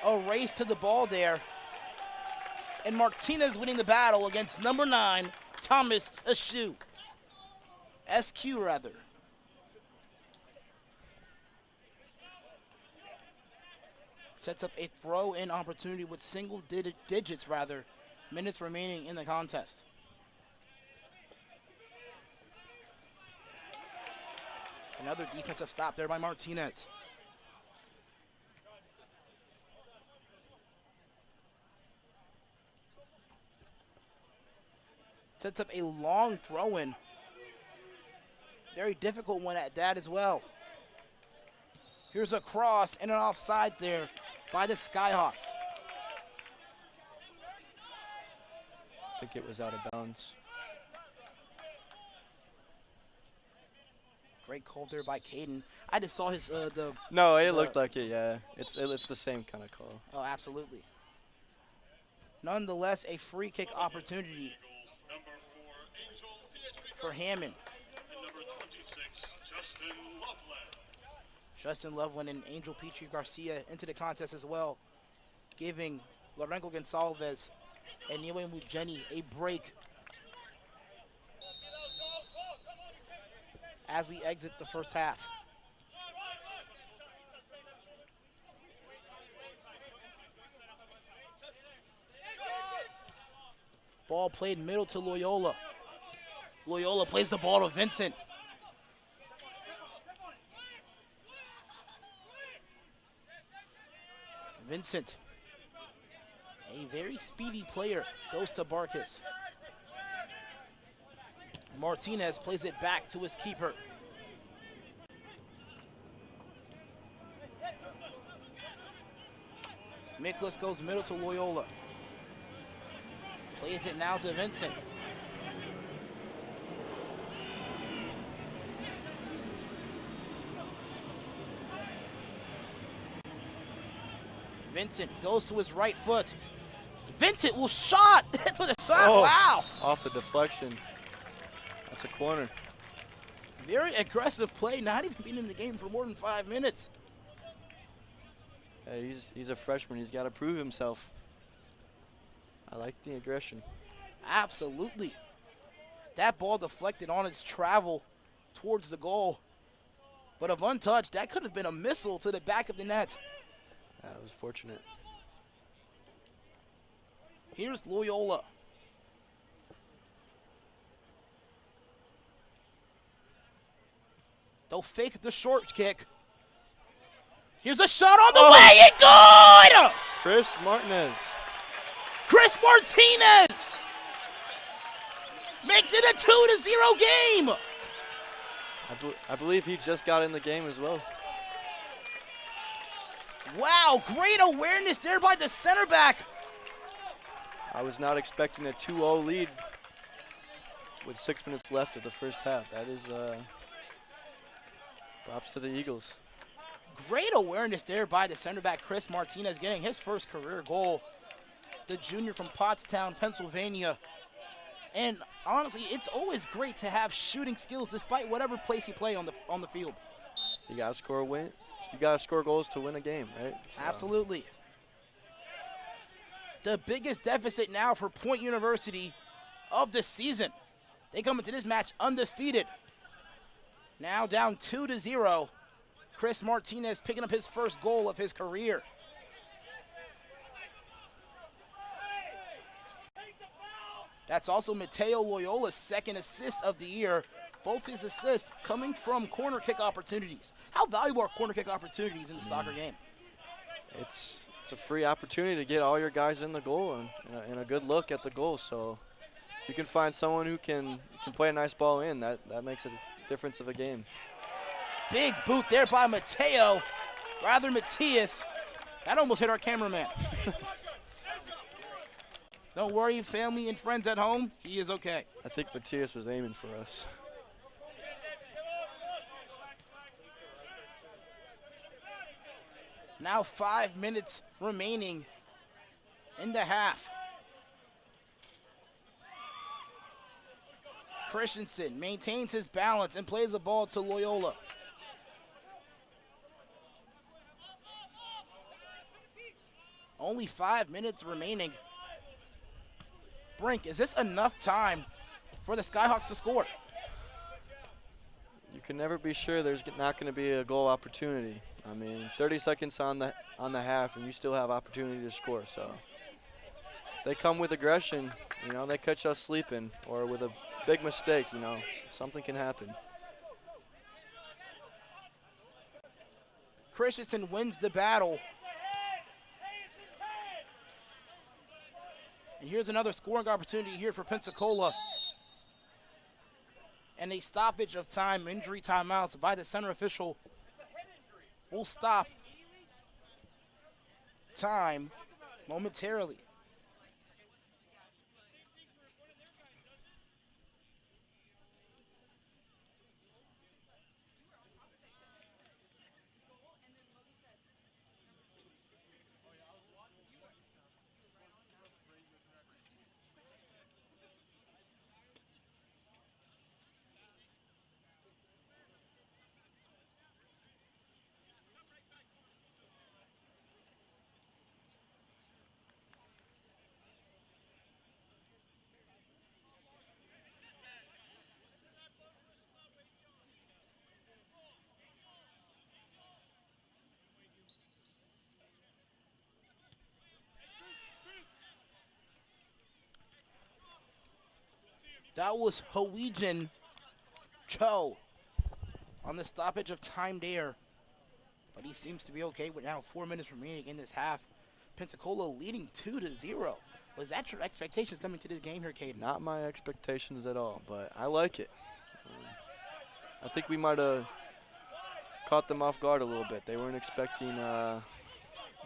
A race to the ball there. And Martinez winning the battle against number 9, Thomas Escu. SQ rather. Sets up a throw-in opportunity with single digits rather, minutes remaining in the contest. Another defensive stop there by Martinez. Sets up a long throw-in. Very difficult one at that as well. Here's a cross and an offsides there by the Skyhawks. I think it was out of bounds. Great call there by Caden. I just saw his No, it looked like it. Yeah, it's the same kind of call. Oh, absolutely. Nonetheless, a free kick opportunity for Hammond. And number 26, Justin Loveland. Justin Loveland and Angel Petrie Garcia into the contest as well, giving Lorenzo Gonsalves and Niwe Mujeni a break as we exit the first half. Ball played middle to Loyola. Loyola plays the ball to Vincent. Vincent, a very speedy player, goes to Barkas. Martinez plays it back to his keeper. Miklas goes middle to Loyola. Plays it now to Vincent. Vincent goes to his right foot. Vincent will shot with a shot. Oh, Wow. off the deflection. That's a corner. Very aggressive play, not even being in the game for more than 5 minutes. Hey, he's a freshman. He's got to prove himself. I like the aggression. Absolutely. That ball deflected on its travel towards the goal. But if untouched, that could have been a missile to the back of the net. That was fortunate. Here's Loyola. They'll fake the short kick. Here's a shot on the way and good! Chris Martinez. Chris Martinez makes it a 2-0 game. I believe he just got in the game as well. Wow, great awareness there by the center back. I was not expecting a 2-0 lead with 6 minutes left of the first half. That is props to the Eagles. Great awareness there by the center back, Chris Martinez, getting his first career goal. The junior from Pottstown, Pennsylvania. And honestly, it's always great to have shooting skills despite whatever place you play on the field. You gotta score a win. You gotta score goals to win a game, right? So. Absolutely. The biggest deficit now for Point University of the season. They come into this match undefeated. Now down 2-0. Chris Martinez picking up his first goal of his career. That's also Mateo Loyola's second assist of the year. Both his assists coming from corner kick opportunities. How valuable are corner kick opportunities in the soccer game? It's a free opportunity to get all your guys in the goal and a good look at the goal. So if you can find someone who can play a nice ball in, that makes a difference of a game. Big boot there by Mateo, rather Matias. That almost hit our cameraman. Don't worry, family and friends at home, he is okay. I think Matias was aiming for us. Now 5 minutes remaining in the half. Christensen maintains his balance and plays the ball to Loyola. Only 5 minutes remaining. Brink, is this enough time for the Skyhawks to score? You can never be sure there's not going to be a goal opportunity. I mean, 30 seconds on the half, and you still have opportunity to score. So they come with aggression. You know, they catch us sleeping, or with a big mistake. You know, something can happen. Christensen wins the battle. And here's another scoring opportunity here for Pensacola. And a stoppage of time, injury timeouts by the center official will stop time momentarily. That was Howejan Cho on the stoppage of time there. But he seems to be okay with now 4 minutes remaining in this half. Pensacola leading 2-0. Was that your expectations coming to this game here, Caden? Not my expectations at all, but I like it. I think we might have caught them off guard a little bit. They weren't expecting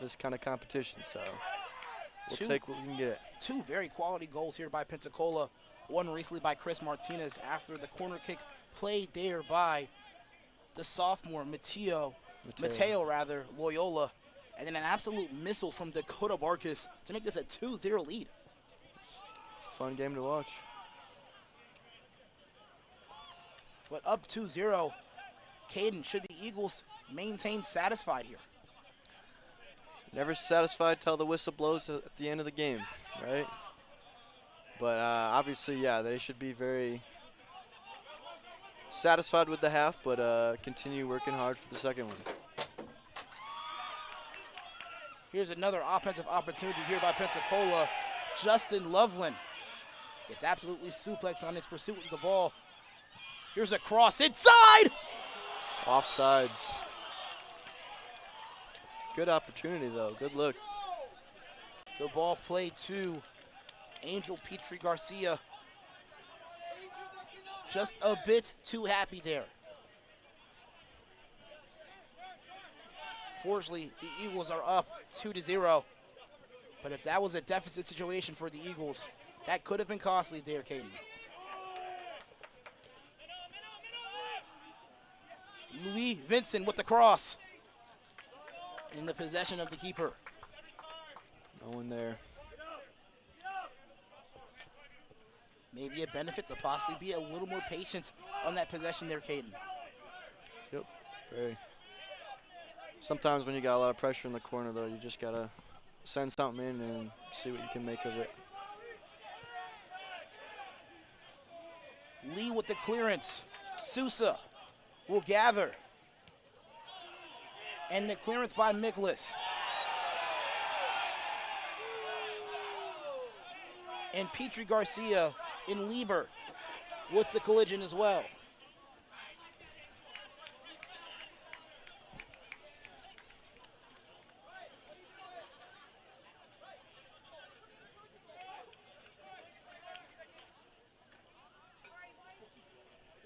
this kind of competition, so we'll take what we can get. Two very quality goals here by Pensacola. One recently by Chris Martinez after the corner kick played there by the sophomore Mateo Loyola. And then an absolute missile from Dakota Barkus to make this a 2-0 lead. It's a fun game to watch. But up 2-0, Caden, should the Eagles maintain satisfied here? Never satisfied till the whistle blows at the end of the game, right? But obviously, yeah, they should be very satisfied with the half, but continue working hard for the second one. Here's another offensive opportunity here by Pensacola. Justin Loveland gets absolutely suplexed on his pursuit with the ball. Here's a cross inside! Offsides. Good opportunity, though. Good look. The ball played to Angel Petrie Garcia. Just a bit too happy there. Fortunately, the Eagles are up 2-0. But if that was a deficit situation for the Eagles, that could have been costly there, Caden. Louis Vincent with the cross. In the possession of the keeper. No one there. Maybe a benefit to possibly be a little more patient on that possession there, Caden. Yep, very. Sometimes when you got a lot of pressure in the corner, though, you just got to send something in and see what you can make of it. Lee with the clearance. Sousa will gather. And the clearance by Miklas. And Petrie Garcia in Lieber with the collision as well.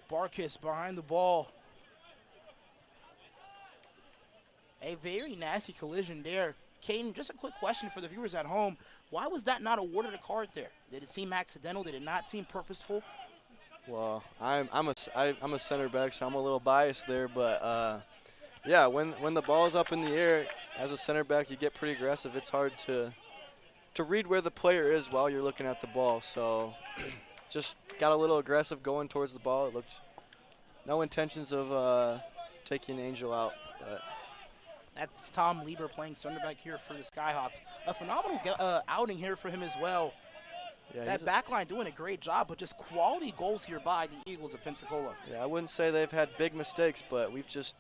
Barkus behind the ball. A very nasty collision there. Caden, just a quick question for the viewers at home. Why was that not awarded a card there? Did it seem accidental? Did it not seem purposeful? Well, I'm a center back, so I'm a little biased there. But, yeah, when the ball's up in the air, as a center back, you get pretty aggressive. It's hard to read where the player is while you're looking at the ball. So just got a little aggressive going towards the ball. It looked no intentions of taking Angel out. But that's Tom Lieber playing center back here for the Skyhawks. A phenomenal outing here for him as well. yeah, That back line doing a great job, but just quality goals here by the Eagles of Pensacola. yeah, I wouldn't say they've had big mistakes, but we've just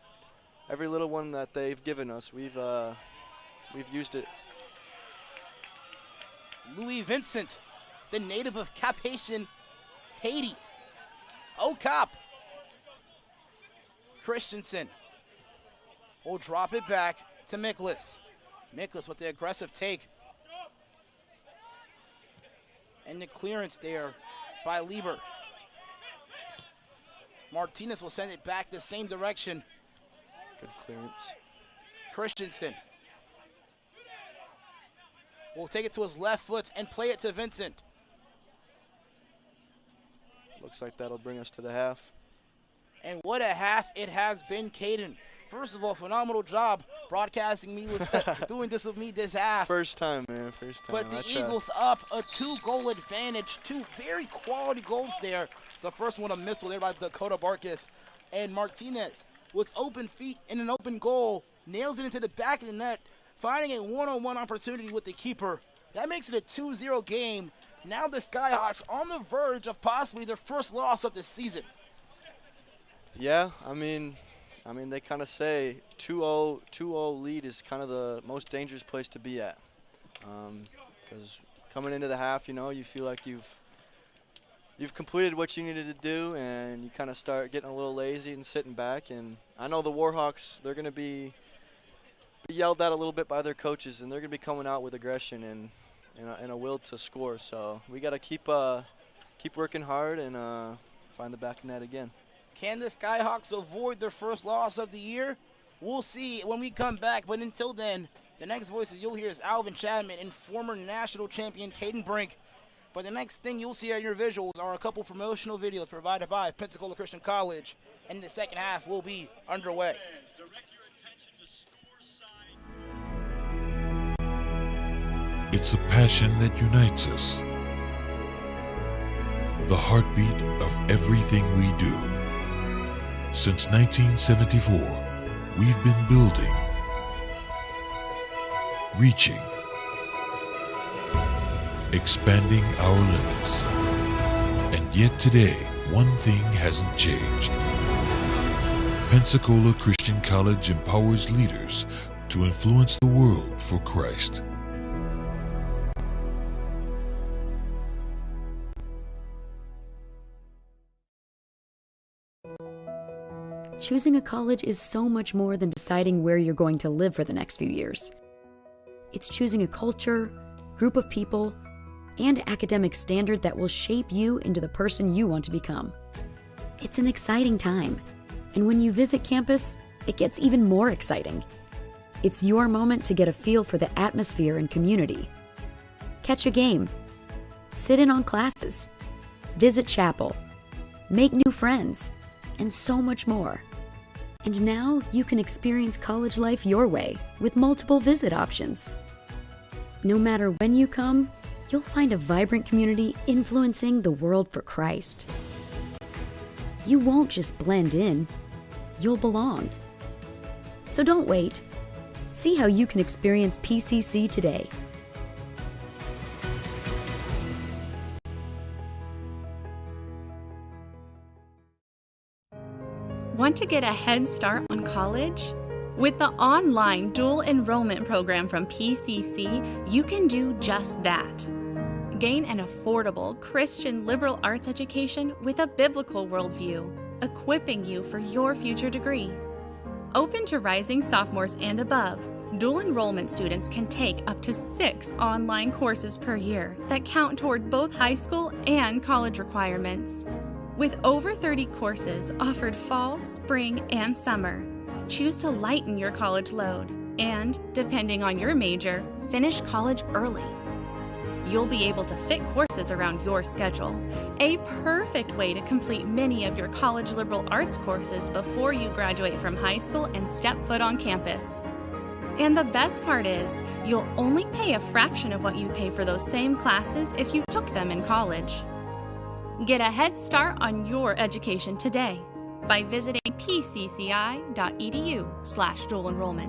every little one that they've given us, we've used it. Louis Vincent, the native of Cap-Haitian Haiti. Okap. Christensen will drop it back to Miklas. Miklas with the aggressive take. And the clearance there by Lieber. Martinez will send it back the same direction. Good clearance. Christensen will take it to his left foot and play it to Vincent. Looks like that'll bring us to the half. And what a half it has been, Caden. First of all, phenomenal job broadcasting me with doing this with me this half. First time, man. First time. But the Eagles up a 2-goal advantage. Two very quality goals there. The first one a missile there by Dakota Barkus. And Martinez with open feet and an open goal. Nails it into the back of the net. Finding a one-on-one opportunity with the keeper. That makes it a 2-0 game. Now the Skyhawks on the verge of possibly their first loss of the season. Yeah, I mean, they kind of say 2-0 lead is kind of the most dangerous place to be at. Because coming into the half, you feel like you've completed what you needed to do, and you kind of start getting a little lazy and sitting back. And I know the Warhawks, they're going to be yelled at a little bit by their coaches, and they're going to be coming out with aggression and a will to score. So we got to keep working hard and find the back of net again. Can the Skyhawks avoid their first loss of the year? We'll see when we come back. But until then, the next voices you'll hear is Alvin Chapman and former national champion Caden Brink. But the next thing you'll see on your visuals are a couple promotional videos provided by Pensacola Christian College. And the second half will be underway. Direct your attention to score side. It's a passion that unites us, the heartbeat of everything we do. Since 1974, we've been building, reaching, expanding our limits. And yet today, one thing hasn't changed. Pensacola Christian College empowers leaders to influence the world for Christ. Choosing a college is so much more than deciding where you're going to live for the next few years. It's choosing a culture, group of people, and academic standard that will shape you into the person you want to become. It's an exciting time, and when you visit campus, it gets even more exciting. It's your moment to get a feel for the atmosphere and community. Catch a game, sit in on classes, visit chapel, make new friends, and so much more. And now you can experience college life your way with multiple visit options. No matter when you come, you'll find a vibrant community influencing the world for Christ. You won't just blend in, you'll belong. So don't wait. See how you can experience PCC today. Want to get a head start on college? With the online dual enrollment program from PCC, you can do just that. Gain an affordable Christian liberal arts education with a biblical worldview, equipping you for your future degree. Open to rising sophomores and above, dual enrollment students can take up to 6 online courses per year that count toward both high school and college requirements. With over 30 courses offered fall, spring, and summer, choose to lighten your college load and, depending on your major, finish college early. You'll be able to fit courses around your schedule, a perfect way to complete many of your college liberal arts courses before you graduate from high school and step foot on campus. And the best part is, you'll only pay a fraction of what you pay for those same classes if you took them in college. Get a head start on your education today by visiting pcci.edu/dual enrollment.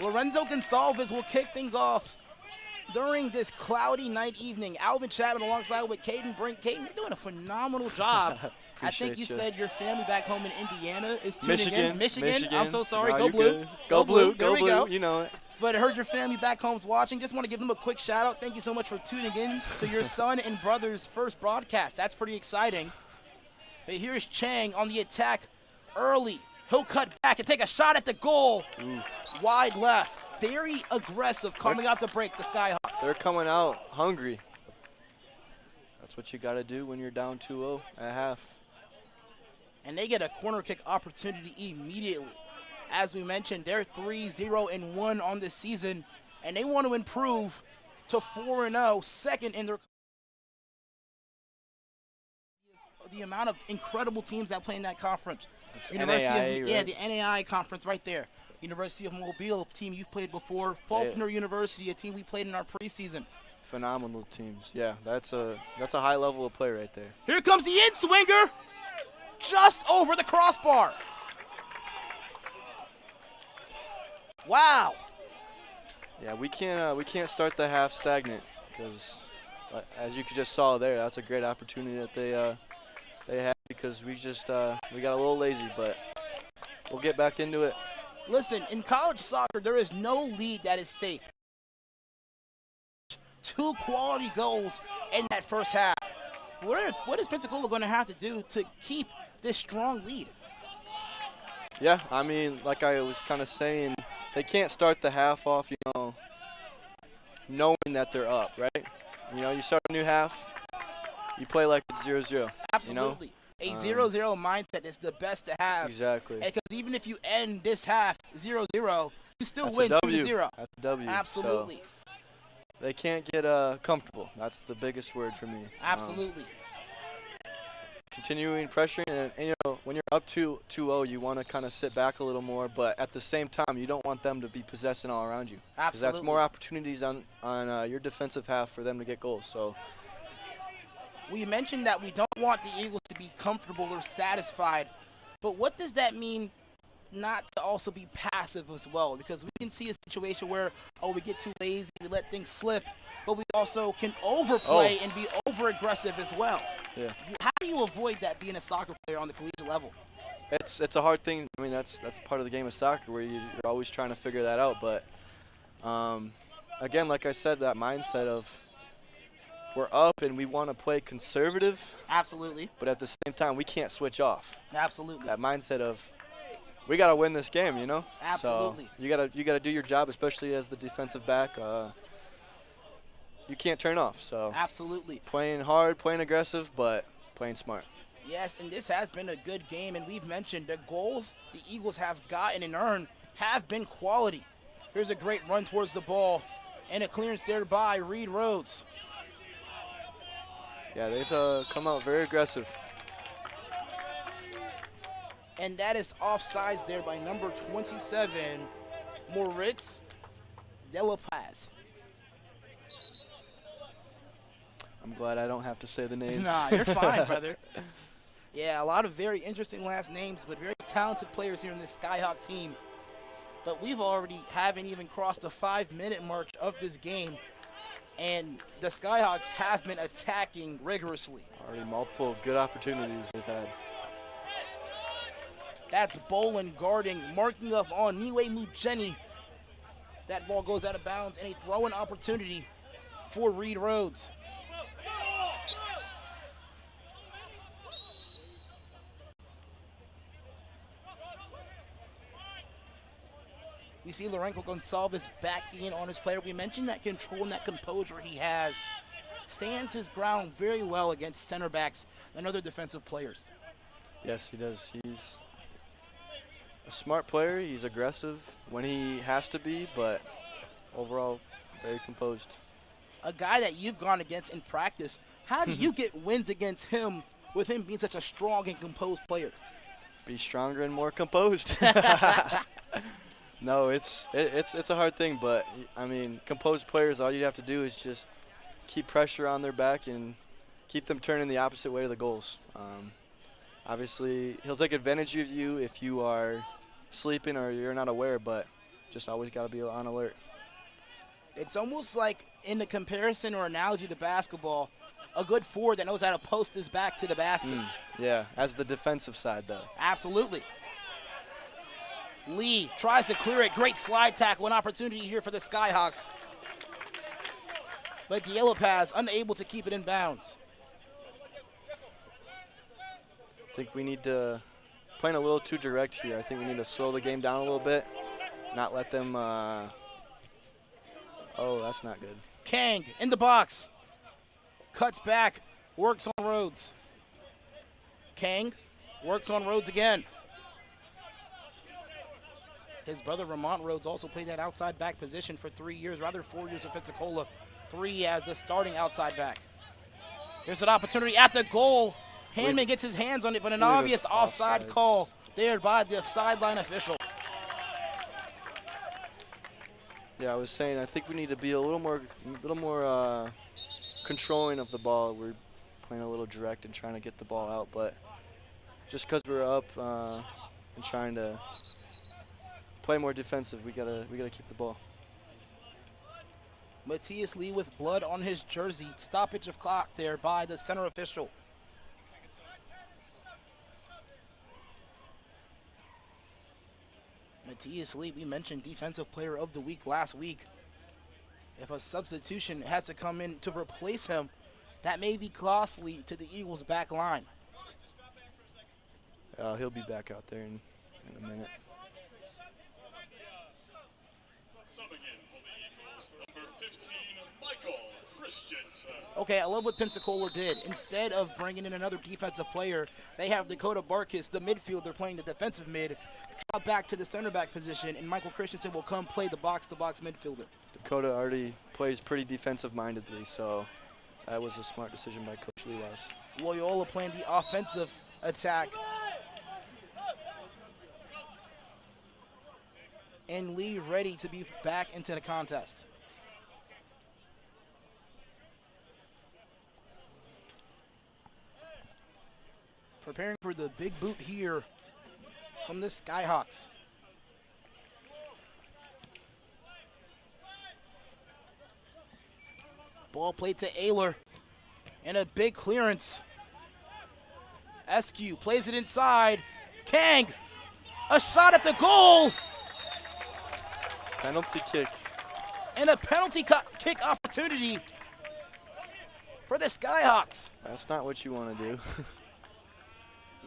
Lorenzo Gonsalves will kick things off during this cloudy night evening. Alvin Chapman alongside with Caden Brink. Caden, you're doing a phenomenal job. I think you said your family back home in Indiana is tuning in. Michigan. I'm so sorry. No, Go blue. good. Go blue. There we go. You know it. But I heard your family back home's watching. Just want to give them a quick shout out. Thank you so much for tuning in to your son and brother's first broadcast. That's pretty exciting. But here's Chang on the attack early. He'll cut back and take a shot at the goal. Ooh. Wide left. Very aggressive coming out the break, the Skyhawks. They're coming out hungry. That's what you got to do when you're down 2-0 at half. And they get a corner kick opportunity immediately. As we mentioned, they're 3-0-1 on this season, and they want to improve to 4-0, second in their. The amount of incredible teams that play in that conference. It's University NAIA, of, yeah, right? the NAIA conference right there. University of Mobile, a team you've played before. Faulkner University, a team we played in our preseason. Phenomenal teams. Yeah, that's a high level of play right there. Here comes the in-swinger, just over the crossbar. Wow. Yeah, we can't start the half stagnant because, as you just saw there, that's a great opportunity that they had because we got a little lazy, but we'll get back into it. Listen, in college soccer, there is no lead that is safe. 2 quality goals in that first half. What is Pensacola going to have to do to keep this strong lead? Yeah, I mean, like I was kind of saying, they can't start the half off, knowing that they're up, right? You start a new half, you play like it's 0-0. Absolutely. A 0-0 mindset is the best to have. Exactly. Because even if you end this half 0-0, you still That's win a W. 2-0. That's a W. Absolutely. So they can't get comfortable. That's the biggest word for me. Absolutely. Continuing pressuring, and when you're up 2-0, you want to kind of sit back a little more, but at the same time, you don't want them to be possessing all around you. Absolutely. Because that's more opportunities on your defensive half for them to get goals. So we mentioned that we don't want the Eagles to be comfortable or satisfied, but what does that mean not to also be passive as well? Because we can see a situation where, we get too lazy, we let things slip, but we also can overplay and be over-aggressive as well. Yeah. How do you avoid that being a soccer player on the collegiate level? It's a hard thing. I mean, that's part of the game of soccer where you're always trying to figure that out. But, again, like I said, that mindset of we're up and we want to play conservative. Absolutely. But at the same time, we can't switch off. Absolutely. That mindset of we got to win this game, Absolutely. So you gotta do your job, especially as the defensive back. You can't turn off. So absolutely. Playing hard, playing aggressive, but playing smart. Yes, and this has been a good game, and we've mentioned the goals the Eagles have gotten and earned have been quality. Here's a great run towards the ball, and a clearance there by Reed Rhodes. Yeah, they've come out very aggressive. And that is offsides there by number 27, Moritz De La Paz. I'm glad I don't have to say the names. Nah, you're fine, brother. Yeah, a lot of very interesting last names, but very talented players here in this Skyhawk team. But we've already haven't even crossed the 5-minute mark of this game, and the Skyhawks have been attacking rigorously. Already multiple good opportunities they've had. That's Bolin guarding, marking up on Niwe Mujeni. That ball goes out of bounds, and a throw-in opportunity for Reed Rhodes. We see Lorenzo Gonsalves backing in on his player. We mentioned that control and that composure he has. Stands his ground very well against center backs and other defensive players. Yes, he does. He's a smart player. He's aggressive when he has to be, but overall very composed. A guy that you've gone against in practice, how do you get wins against him with him being such a strong and composed player? Be stronger and more composed. No, it's a hard thing, but I mean, composed players, all you have to do is just keep pressure on their back and keep them turning the opposite way to the goals. Obviously, he'll take advantage of you if you are sleeping or you're not aware, but just always got to be on alert. It's almost like, in the comparison or analogy to basketball, a good forward that knows how to post his back to the basket. Yeah, as the defensive side, though. Absolutely. Lee tries to clear it. Great slide tackle. An opportunity here for the Skyhawks. But the Yellow Pads unable to keep it in bounds. I think we need to, playing a little too direct here, I think we need to slow the game down a little bit, not let them, oh, that's not good. Kang in the box. Cuts back, works on Rhodes. Kang works on Rhodes again. His brother Vermont Rhodes also played that outside back position for 3 years, rather 4 years at Pensacola. 3 as the starting outside back. Here's an opportunity at the goal. Hammond gets his hands on it, but an obvious offside call there by the sideline official. Yeah, I was saying I think we need to be a little more controlling of the ball. We're playing a little direct and trying to get the ball out, but just because we're up and trying to play more defensive, we gotta keep the ball. Matthias Lee with blood on his jersey. Stoppage of clock there by the center official. Matthias Lee, we mentioned Defensive Player of the Week last week. If a substitution has to come in to replace him, that may be costly to the Eagles' back line. He'll be back out there in a minute. Subbing in for the Eagles, number 15, Michael Christensen. Okay, I love what Pensacola did. Instead of bringing in another defensive player, they have Dakota Barkis, the midfielder, playing the defensive mid, drop back to the center back position, and Michael Christensen will come play the box-to-box midfielder. Dakota already plays pretty defensive-mindedly, so that was a smart decision by Coach Lewas. Loyola playing the offensive attack. And Lee ready to be back into the contest. Preparing for the big boot here from the Skyhawks. Ball played to Ayler. And a big clearance. Eskew plays it inside. Kang, a shot at the goal. Penalty kick. And a penalty kick opportunity for the Skyhawks. That's not what you want to do.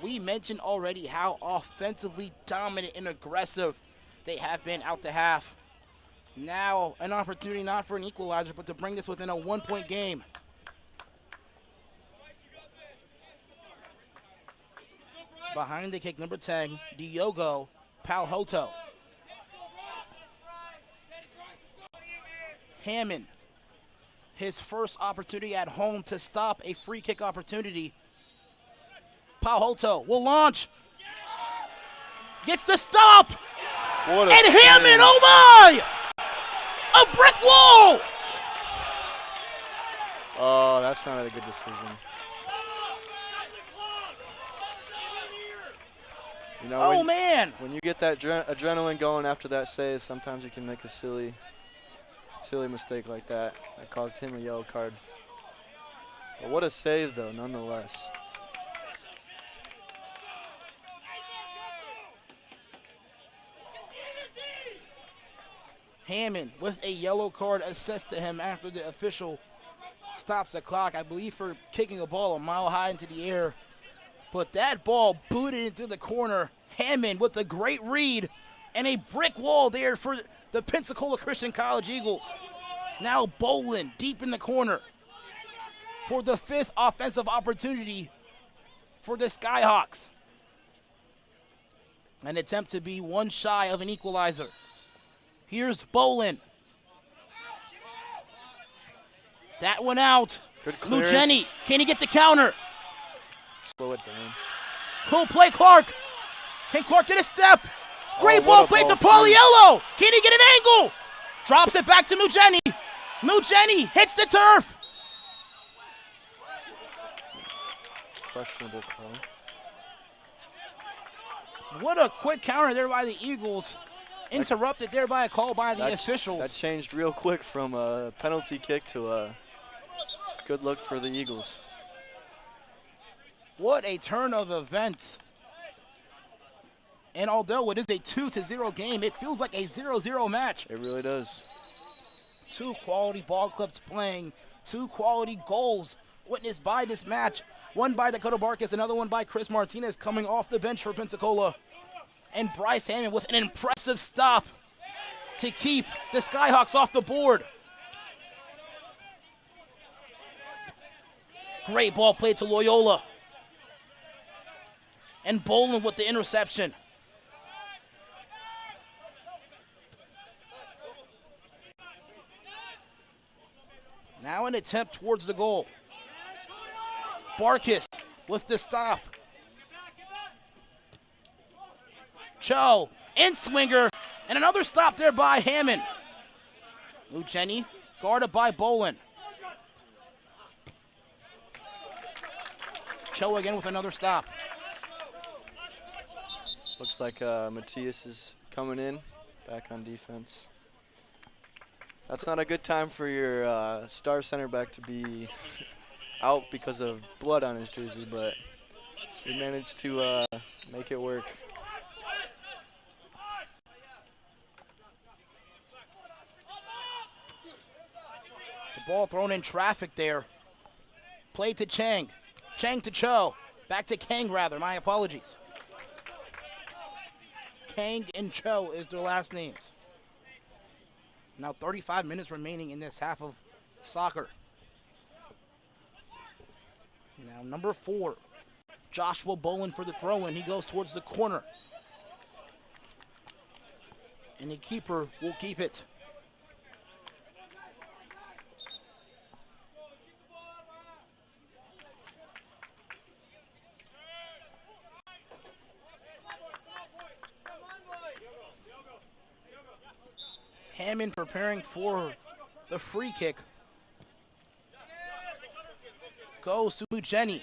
We mentioned already how offensively dominant and aggressive they have been out the half. Now an opportunity not for an equalizer, but to bring this within a 1-point game. Behind the kick, number 10, Diogo Palhoto. Hammond, his first opportunity at home to stop a free kick opportunity. Palhoto will launch. Gets the stop. What a and Hammond, oh my! A brick wall! Oh, that's not a good decision. You know, man! When you get that adrenaline going after that save, sometimes you can make a silly mistake like that. That caused him a yellow card. But what a save, though, nonetheless. Hammond with a yellow card assessed to him after the official stops the clock, I believe for kicking a ball a mile high into the air. But that ball booted into the corner. Hammond with a great read and a brick wall there for the Pensacola Christian College Eagles. Now Bolin deep in the corner for the 5th offensive opportunity for the Skyhawks. An attempt to be one shy of an equalizer. Here's Bolin. That one out. Good clearance. Lugeni, can he get the counter? Slow it down. Cool play, Clark. Can Clark get a step? Great Oh, ball what a play to ball Pauliello. Can he get an angle? Drops it back to Mugeni. Mugeni hits the turf. Questionable call. What a quick counter there by the Eagles. Interrupted there by a call by the officials. That changed real quick from a penalty kick to a good look for the Eagles. What a turn of events. And although it is a 2-0 game, it feels like a 0-0 match. It really does. Two quality ball clubs playing, two quality goals witnessed by this match. One by Dakota Barkas, another one by Chris Martinez coming off the bench for Pensacola. And Bryce Hammond with an impressive stop to keep the Skyhawks off the board. Great ball played to Loyola. And Boland with the interception. Now an attempt towards the goal. Barkas with the stop. Cho, in swinger, and another stop there by Hammond. Luceni guarded by Boland. Cho again with another stop. Looks like Matthias is coming in, back on defense. That's not a good time for your star center back to be out because of blood on his jersey, but he managed to make it work. The ball thrown in traffic there. Play to Chang. Chang to Cho. Back to Kang, rather. My apologies. Kang and Cho is their last names. Now 35 minutes remaining in this half of soccer. Now number 4, Joshua Boland for the throw-in. He goes towards the corner. And the keeper will keep it. Hammond preparing for the free kick. Goes to Luceni.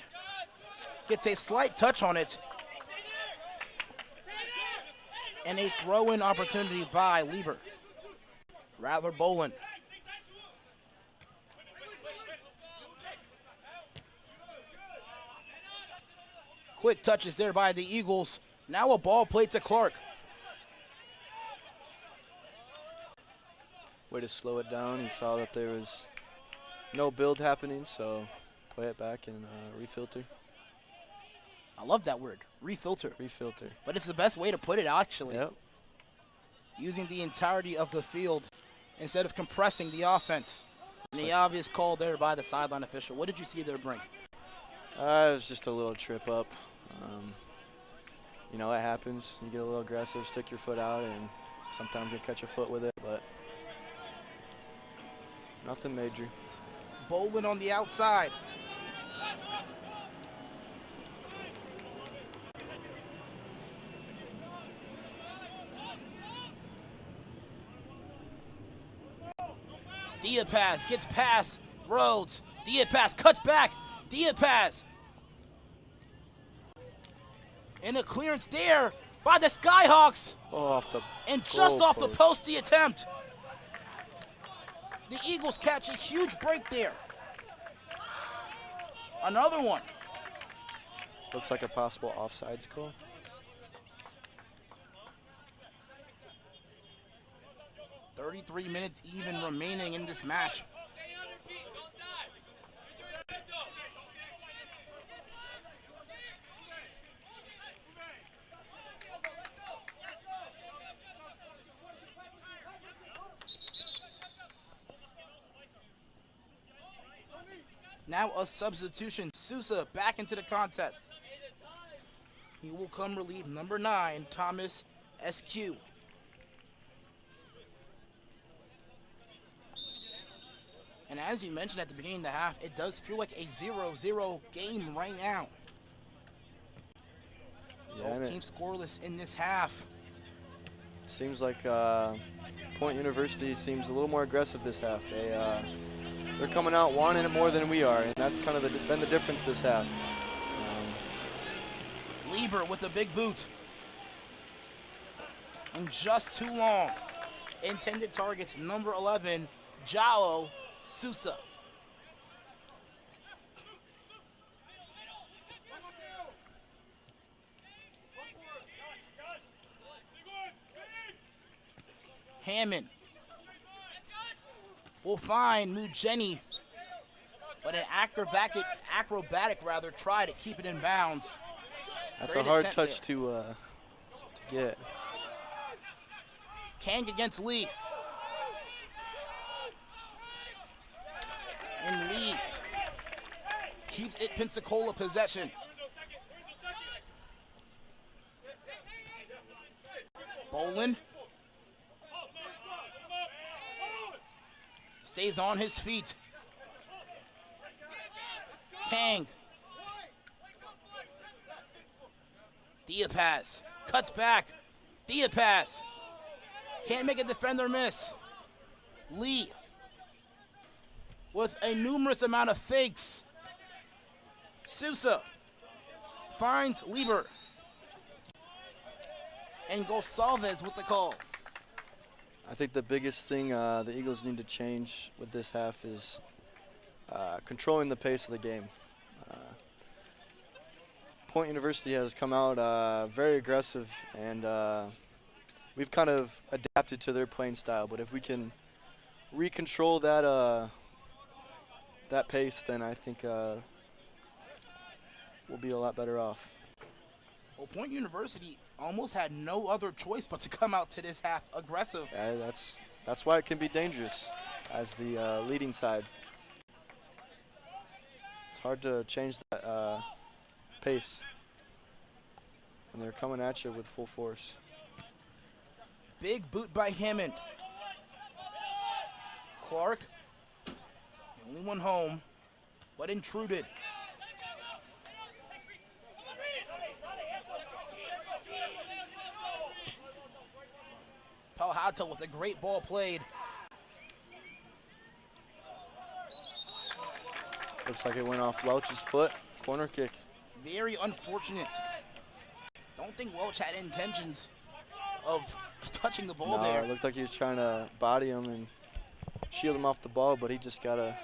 Gets a slight touch on it. And a throw-in opportunity by Lieber. Rather Boland. Quick touches there by the Eagles. Now a ball played to Clark. Way to slow it down. He saw that there was no build happening, so play it back and refilter. I love that word, refilter. Refilter. But it's the best way to put it, actually. Yep. Using the entirety of the field instead of compressing the offense. And the obvious call there by the sideline official. What did you see there, Brink? It was just a little trip up. You know, it happens. You get a little aggressive, stick your foot out, and sometimes you'll catch a foot with it, but nothing major. Boland on the outside. Diaz gets past Rhodes. Diaz cuts back. Diaz. And a clearance there by the Skyhawks. Oh, off the and just off the post. post, the attempt. The Eagles catch a huge break there. Another one. Looks like a possible offsides call. .33 minutes even remaining in this match. Now a substitution. Sousa back into the contest. He will come relieve number 9, Thomas SQ. And as you mentioned at the beginning of the half, it does feel like a 0-0 game right now. Yeah, both teams scoreless in this half. Seems like Point University seems a little more aggressive this half. They're coming out wanting it more than we are, and that's kind of been the difference this half. Lieber with the big boot. and just too long. Intended target number 11, Jao Sousa. Hammond will find Mujeni, but an acrobatic try to keep it in bounds. That's Great a hard attempt touch there. to get. Kang against Lee. And Lee keeps it Pensacola possession. Bolin stays on his feet. Kang. Diaz cuts back. Diaz can't make a defender miss. Lee with a numerous amount of fakes. Sousa finds Lieber. And Gonsalves with the call. I think the biggest thing the Eagles need to change with this half is controlling the pace of the game. Point University has come out very aggressive, and we've kind of adapted to their playing style. But if we can recontrol that pace, then I think we'll be a lot better off. Well, Point University almost had no other choice but to come out to this half aggressive. Yeah, that's why it can be dangerous as the leading side. It's hard to change that pace when they're coming at you with full force. Big boot by Hammond. Clark, the only one home, but intruded. Palhato with a great ball played. Looks like it went off Welch's foot. Corner kick. Very unfortunate. Don't think Welch had intentions of touching the ball there. It looked like he was trying to body him and shield him off the ball, but he just got a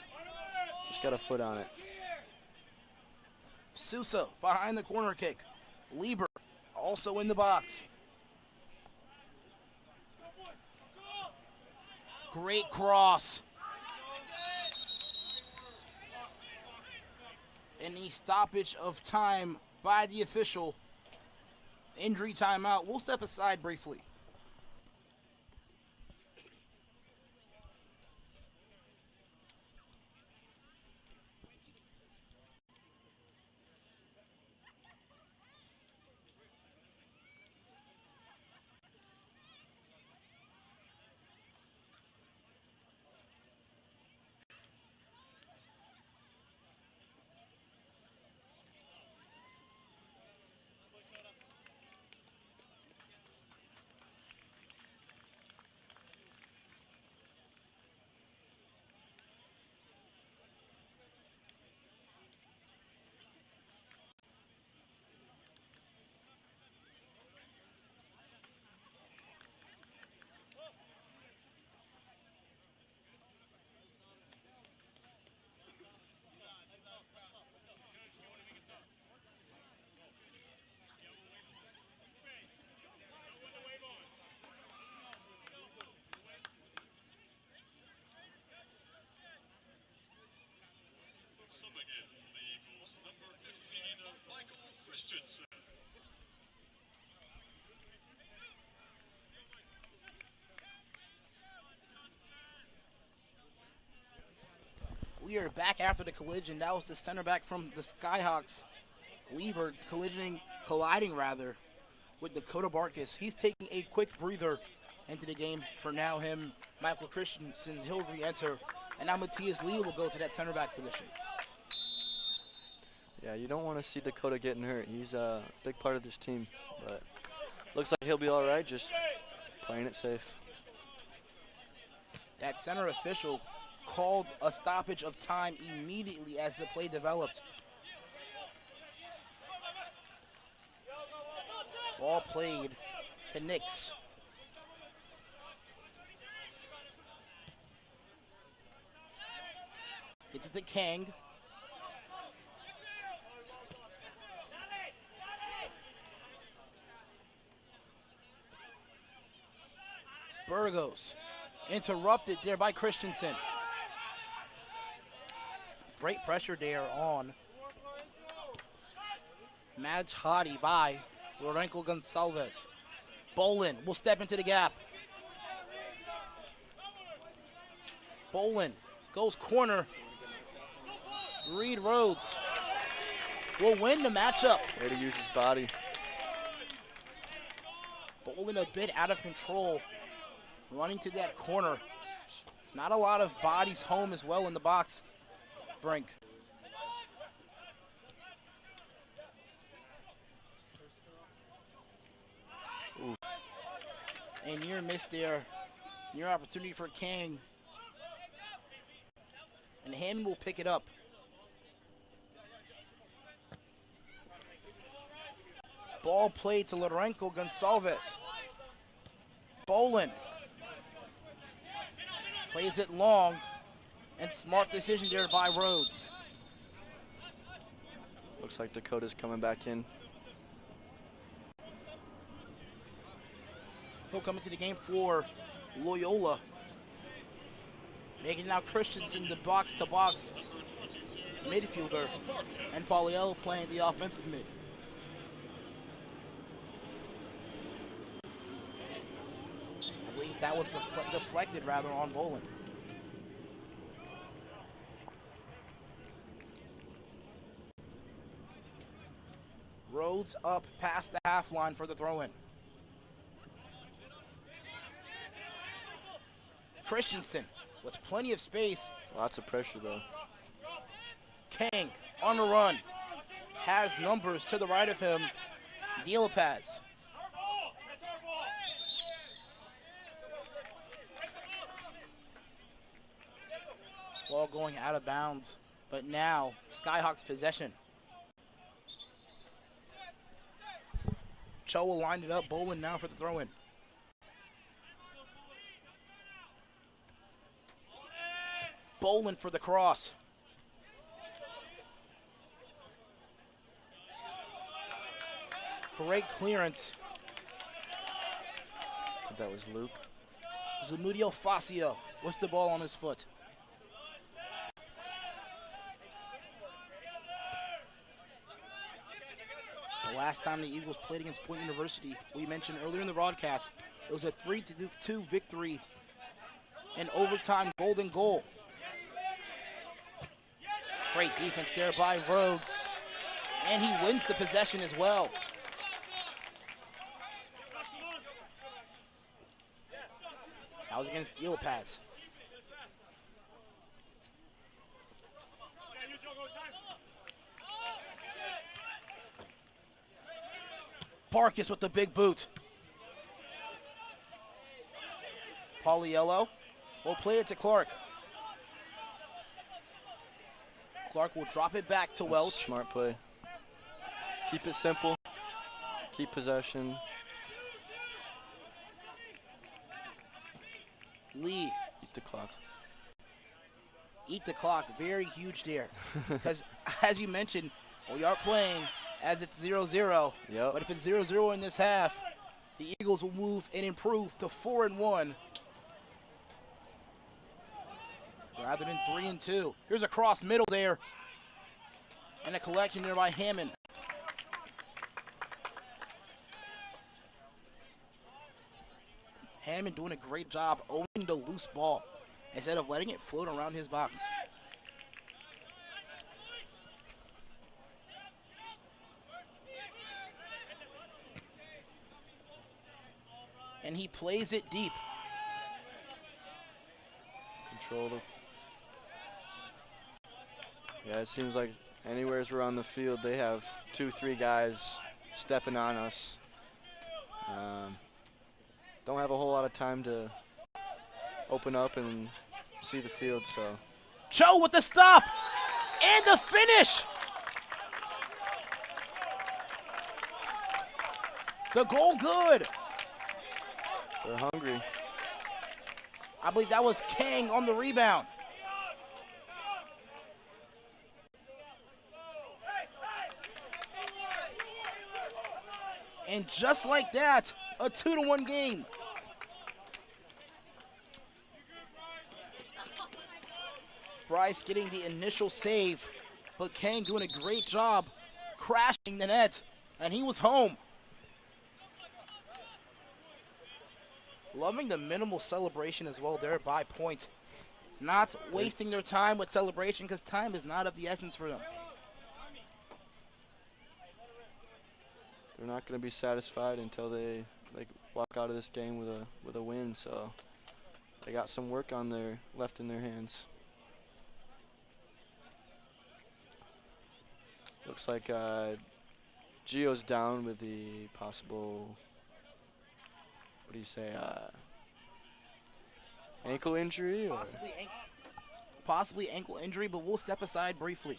foot on it. Sousa behind the corner kick. Lieber also in the box. Great cross. And the stoppage of time by the official. Injury timeout. We'll step aside briefly. Subbing in for the Eagles, number 15, Michael Christensen. We are back after the collision. That was the center back from the Skyhawks, Lieber, colliding with Dakota Barkus. He's taking a quick breather into the game. For now, Michael Christensen, he'll re-enter, and now Matthias Lee will go to that center back position. Yeah, you don't want to see Dakota getting hurt. He's a big part of this team, but looks like he'll be all right, just playing it safe. That center official called a stoppage of time immediately as the play developed. Ball played to Nix. Gets it to Kang. Burgos. Interrupted there by Christensen. Great pressure there on Madge Hottie by Lorenzo Gonsalves. Bolin will step into the gap. Bolin goes corner. Reed Rhodes will win the matchup. Way to use his body. Bolin a bit out of control. Running to that corner. Not a lot of bodies home as well in the box. Brink. Ooh. A near miss there. Near opportunity for Kang. And Hammond will pick it up. Ball played to Lorenzo Gonsalves. Bolin plays it long, and smart decision there by Rhodes. Looks like Dakota's coming back in. He'll come into the game for Loyola. Making now Christensen the box-to-box midfielder, and Pauliello playing the offensive mid. I believe that was deflected rather on Bolin. Rhodes up past the half line for the throw-in. Christensen with plenty of space. Lots of pressure though. Kang on the run. Has numbers to the right of him. Dielapaz. Ball going out of bounds, but now Skyhawks possession. Cho will line it up. Bolin now for the throw-in. Bolin for the cross. Great clearance. I think that was Luke. Zamudio Facio with the ball on his foot. The last time the Eagles played against Point University, we mentioned earlier in the broadcast, it was a 3-2 victory, an overtime golden goal. Great defense there by Rhodes, and he wins the possession as well. That was against Dielapaz. Barkas with the big boot. Pauliello will play it to Clark. Clark will drop it back to That's Welch. Smart play. Keep it simple. Keep possession. Lee. Eat the clock. Eat the clock. Very huge there. Because, as you mentioned, we are playing as it's 0-0. Yep. But if it's 0-0 in this half, the Eagles will move and improve to 4-1 rather than 3-2. Here's a cross middle there. And a collection there by Hammond. Hammond doing a great job owning the loose ball instead of letting it float around his box. And he plays it deep. Control the. Yeah, it seems like anywhere we're on the field, they have 2-3 guys stepping on us. Don't have a whole lot of time to open up and see the field, so. Cho with the stop and the finish. The goal good. They're hungry. I believe that was Kang on the rebound. And just like that, a 2-1 game. Bryce getting the initial save, but Kang doing a great job crashing the net, and he was home. Loving the minimal celebration as well there by Point. Not wasting their time with celebration because time is not of the essence for them. They're not going to be satisfied until they walk out of this game with a win. So they got some work left in their hands. Looks like Gio's down with the possible, what do you say, ankle injury? Or? Possibly ankle injury, but we'll step aside briefly.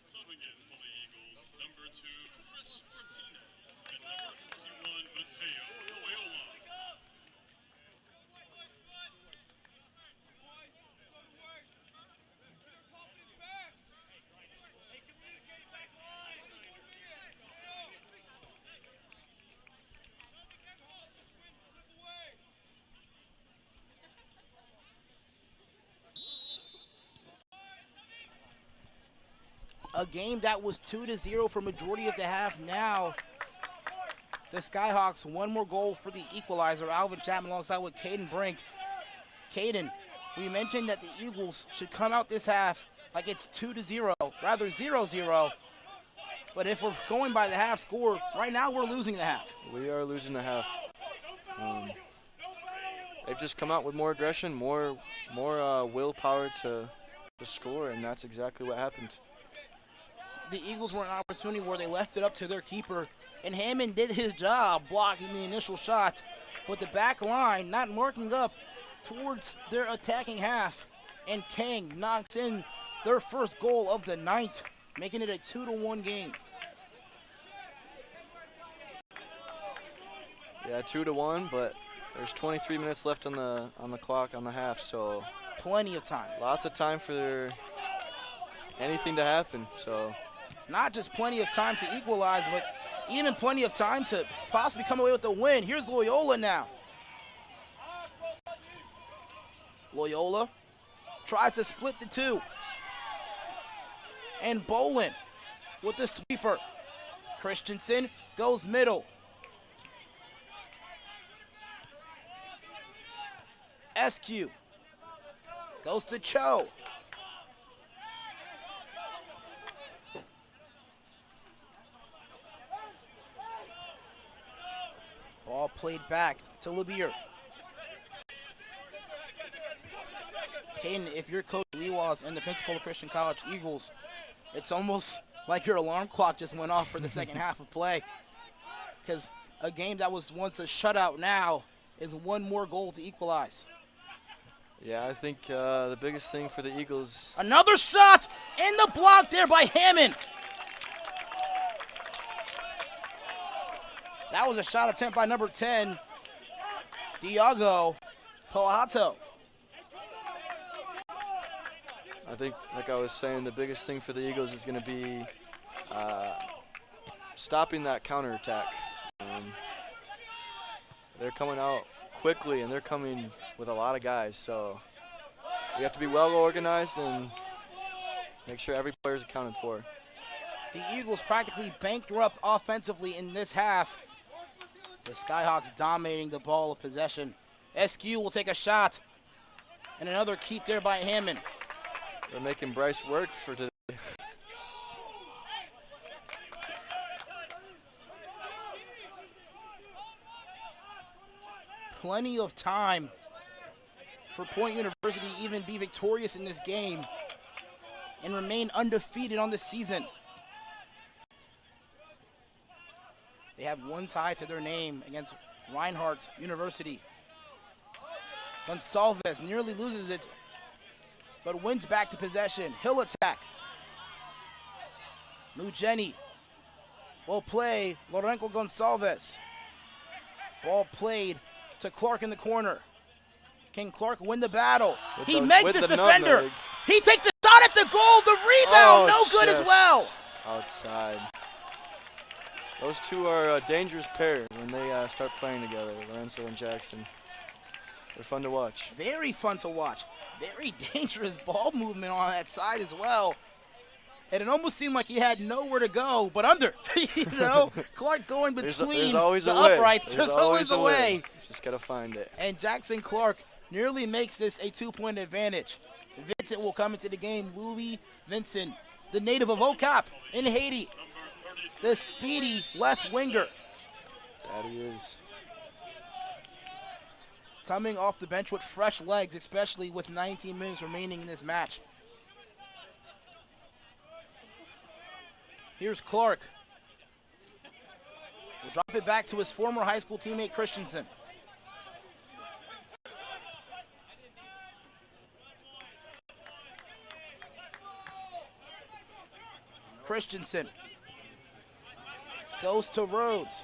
Subbing in for the Eagles, number 2, Chris Martinez, and number 21, Mateo Loyola. A game that was 2-0 for majority of the half. Now, the Skyhawks, one more goal for the equalizer. Alvin Chapman alongside with Caden Brink. Caden, we mentioned that the Eagles should come out this half like it's 2-0, rather 0-0. But if we're going by the half score, right now we're losing the half. We are losing the half. They've just come out with more aggression, more willpower to score, and that's exactly what happened. The Eagles were an opportunity where they left it up to their keeper, and Hammond did his job blocking the initial shot, but the back line not marking up towards their attacking half, and Kang knocks in their first goal of the night, making it a 2-1 game. Yeah, 2-1, but there's 23 minutes left on the clock on the half, so plenty of time. Lots of time for anything to happen. So not just plenty of time to equalize, but even plenty of time to possibly come away with the win. Here's Loyola now. Loyola tries to split the two. And Bolin with the sweeper. Christensen goes middle. SQ goes to Cho. Ball played back to Lebeer. Caden, if you're Coach Lewas and the Pensacola Christian College Eagles, it's almost like your alarm clock just went off for the second half of play. Because a game that was once a shutout now is one more goal to equalize. Yeah, I think the biggest thing for the Eagles. Another shot in the block there by Hammond. That was a shot attempt by number 10, Diago Poato. I think, like I was saying, the biggest thing for the Eagles is going to be stopping that counterattack. They're coming out quickly, and they're coming with a lot of guys. So we have to be well organized and make sure every player is accounted for. The Eagles practically bankrupt offensively in this half. The Skyhawks dominating the ball of possession. SQ will take a shot. And another keep there by Hammond. They're making Bryce work for today. Plenty of time for Point University to even be victorious in this game and remain undefeated on the season. They have one tie to their name against Reinhardt University. Gonsalves nearly loses it, but wins back to possession. He'll attack. Mugeni will play Lorenzo Gonçalves. Ball played to Clark in the corner. Can Clark win the battle? He makes his defender. Nutmeg. He takes a shot at the goal. The rebound, no good as just well. Outside. Those two are a dangerous pair when they start playing together, Lorenzo and Jackson. They're fun to watch. Very fun to watch. Very dangerous ball movement on that side as well. And it almost seemed like he had nowhere to go but under. You know, Clark going between there's always the a way. uprights. There's always a way. Just got to find it. And Jackson Clark nearly makes this a 2-point advantage. Vincent will come into the game. Louis Vincent, the native of Okap in Haiti. The speedy left winger. That he is. Coming off the bench with fresh legs, especially with 19 minutes remaining in this match. Here's Clark. We'll drop it back to his former high school teammate, Christensen. Christensen goes to Rhodes.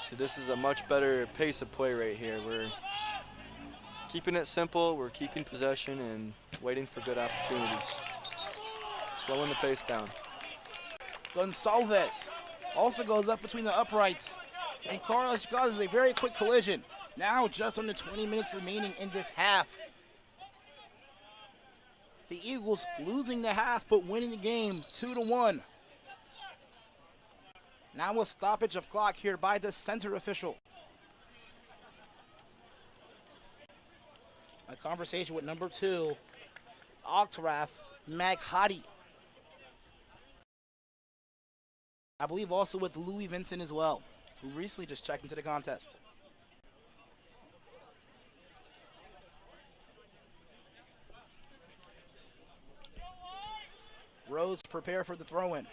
So this is a much better pace of play right here. We're keeping it simple. We're keeping possession and waiting for good opportunities. Slowing the pace down. Gonçalves also goes up between the uprights and causes a very quick collision. Now just under 20 minutes remaining in this half. The Eagles losing the half but winning the game 2-1. Now a stoppage of clock here by the center official. A conversation with number 2, Octraf Maghadi. I believe also with Louis Vincent as well, who recently just checked into the contest. Rhodes prepare for the throw-in.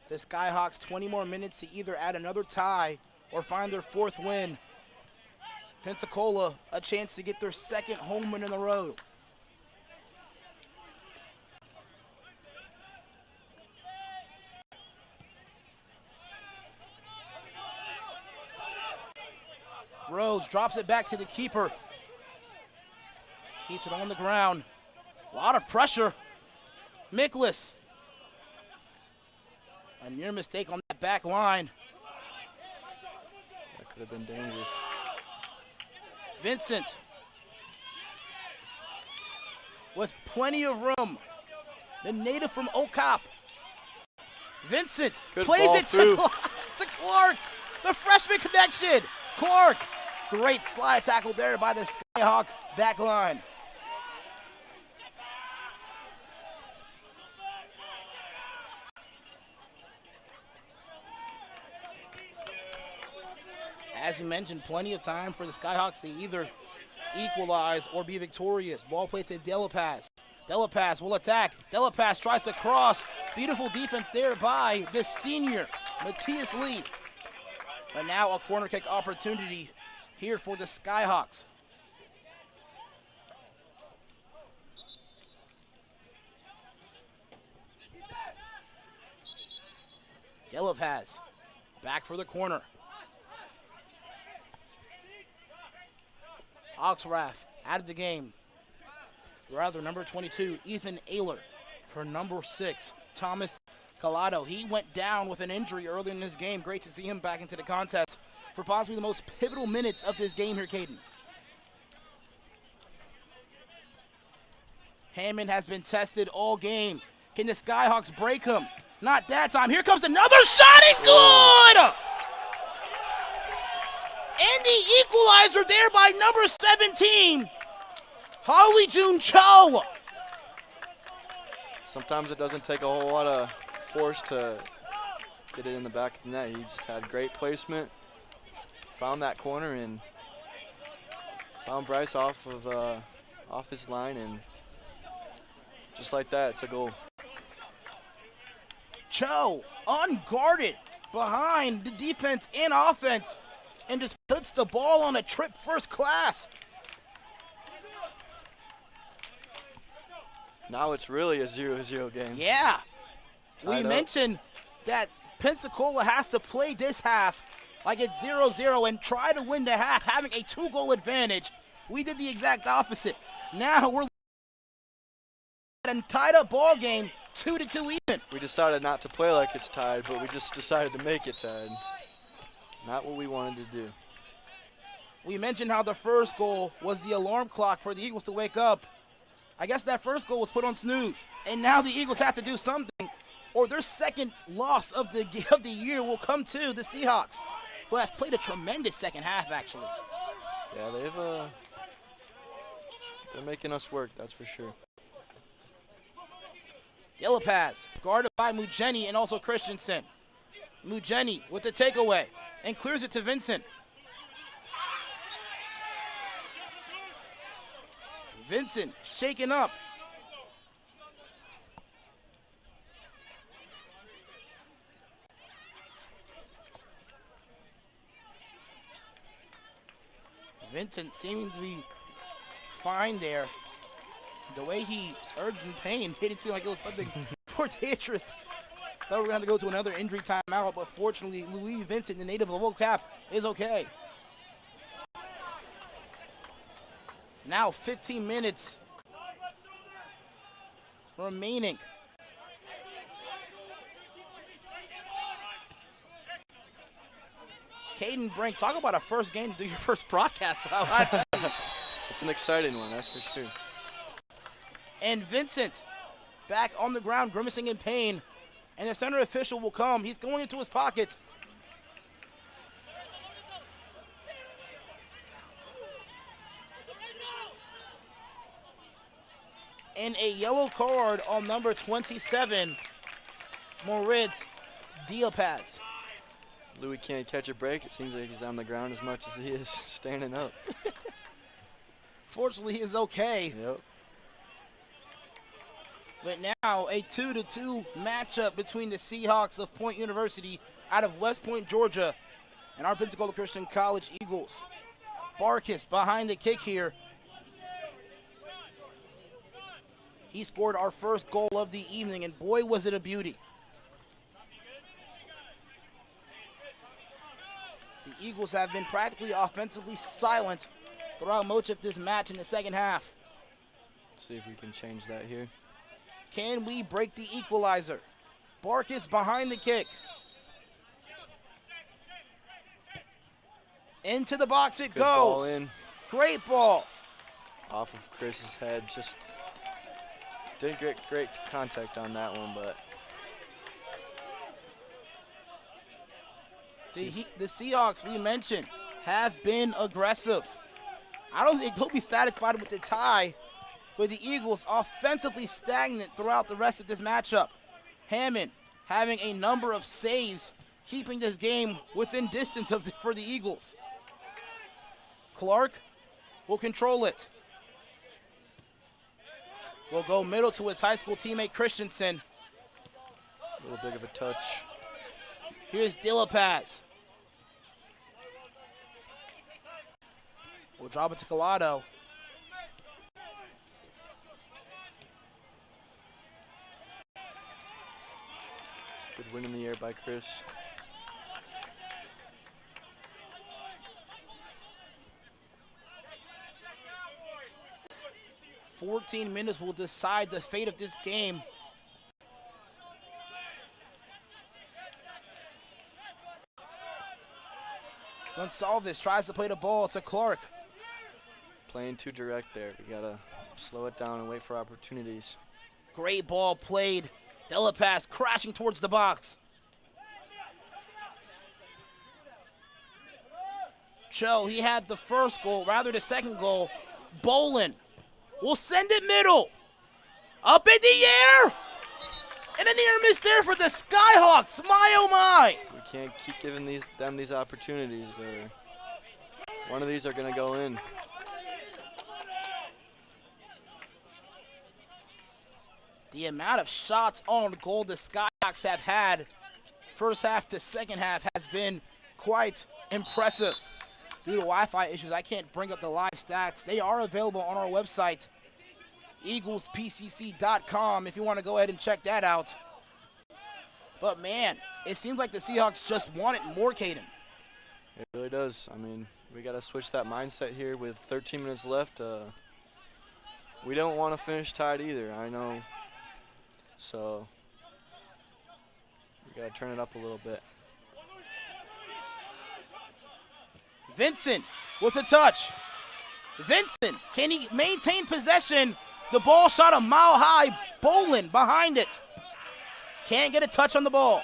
The Skyhawks 20 more minutes to either add another tie or find their 4th win. Pensacola a chance to get their 2nd home win in a row. Rhodes drops it back to the keeper. Keeps it on the ground. A lot of pressure. Miklas. A near mistake on that back line. That could have been dangerous. Vincent with plenty of room. The native from Okap. Vincent Good plays ball it through. to Clark. The freshman connection. Clark. Great slide tackle there by the Skyhawk back line. As you mentioned, plenty of time for the Skyhawks to either equalize or be victorious. Ball played to Delapass. Delapass will attack. Delapass tries to cross. Beautiful defense there by the senior, Matthias Lee. But now a corner kick opportunity here for the Skyhawks. Delapass back for the corner. Oxraff out of the game. Rather, number 22, Ethan Ayler for number 6, Thomas Collado. He went down with an injury early in this game. Great to see him back into the contest for possibly the most pivotal minutes of this game here, Caden. Hammond has been tested all game. Can the Skyhawks break him? Not that time. Here comes another shot and good! And the equalizer there by number 17, Holly June Cho. Sometimes it doesn't take a whole lot of force to get it in the back of the net. He just had great placement, found that corner, and found Bryce off his line, and just like that, it's a goal. Cho, unguarded behind the defense and offense, and just puts the ball on a trip first class. Now it's really a 0-0 game. Yeah. We Tied up. mentioned that Pensacola has to play this half like it's 0-0 and try to win the half, having a 2-goal advantage. We did the exact opposite. Now we're at a tied up ball game, 2-2 even. We decided not to play like it's tied, but we just decided to make it tied. Not what we wanted to do. We mentioned how the first goal was the alarm clock for the Eagles to wake up. I guess that first goal was put on snooze. And now the Eagles have to do something, or their second loss of the year will come to the Seahawks, who have played a tremendous second half, actually. Yeah, they're making us work, that's for sure. Dilipaz, guarded by Mugeni and also Christensen. Mugeni with the takeaway and clears it to Vincent. Vincent shaken up. Vincent seeming to be fine there. The way he urged in pain made it seem like it was something portentous. Thought we were going to have to go to another injury timeout, but fortunately, Louis Vincent, the native of Cap, is okay. Now 15 minutes remaining. Caden Brink, talk about a first game to do your first broadcast. It's an exciting one, that's for sure. And Vincent back on the ground, grimacing in pain. And the center official will come. He's going into his pocket. And a yellow card on number 27, Moritz Diopaz. Louis can't catch a break. It seems like he's on the ground as much as he is standing up. Fortunately, he is okay. Yep. But now a 2-2 matchup between the Seahawks of Point University out of West Point, Georgia, and our Pensacola Christian College Eagles. Barkis behind the kick here. He scored our first goal of the evening, and boy, was it a beauty. The Eagles have been practically offensively silent throughout much of this match in the second half. Let's see if we can change that here. Can we break the equalizer? Barkis behind the kick. Into the box it Good ball goes. in. Great ball. Off of Chris's head. Just didn't get great contact on that one, but The Seahawks, we mentioned, have been aggressive. I don't think they'll be satisfied with the tie, with the Eagles offensively stagnant throughout the rest of this matchup. Hammond having a number of saves, keeping this game within distance for the Eagles. Clark will control it. Will go middle to his high school teammate Christensen. a little big of a touch. Here's Dilipaz. We'll drop it to Collado. Good win in the air by Chris. "14 minutes will decide the fate of this game." Gonsalves tries to play the ball to Clark. Playing too direct there. We gotta slow it down and wait for opportunities. Great ball played. Dilipaz crashing towards the box. Cho, he had the first goal, rather the second goal. Bolin will send it middle. Up in the air. And a near miss there for the Skyhawks. My, oh my. We can't keep giving them these opportunities. One of these are going to go in. The amount of shots on goal the Skyhawks have had first half to second half has been quite impressive. Due to Wi-Fi issues, I can't bring up the live stats. They are available on our website, eaglespcc.com, if you want to go ahead and check that out. But, man, it seems like the Seahawks just want it more, Caden. It really does. I mean, we got to switch that mindset here with 13 minutes left. We don't want to finish tied either, I know. So we got to turn it up a little bit. Vincent with a touch. Vincent, can he maintain possession? The ball shot a mile high. Bolin behind it. Can't get a touch on the ball.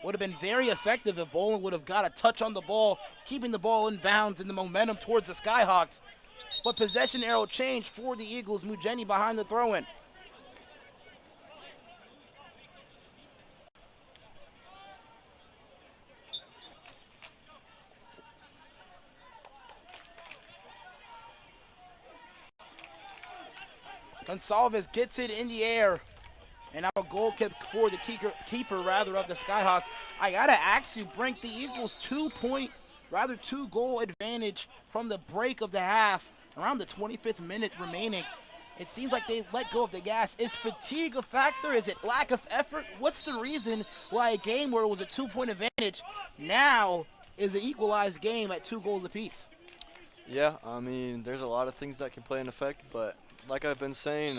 Would have been very effective if Bolin would have got a touch on the ball, keeping the ball in bounds and the momentum towards the Skyhawks. But possession arrow changed for the Eagles. Mujeni behind the throw-in. Gonsalves gets it in the air. And now a goal kick for the keeper of the Skyhawks. I got to actually bring the Eagles 2-goal advantage from the break of the half. Around the 25th minute remaining. It seems like they let go of the gas. Is fatigue a factor? Is it lack of effort? What's the reason why a game where it was a 2-point advantage now is an equalized game at 2 goals apiece? Yeah, I mean, there's a lot of things that can play an effect, but like I've been saying,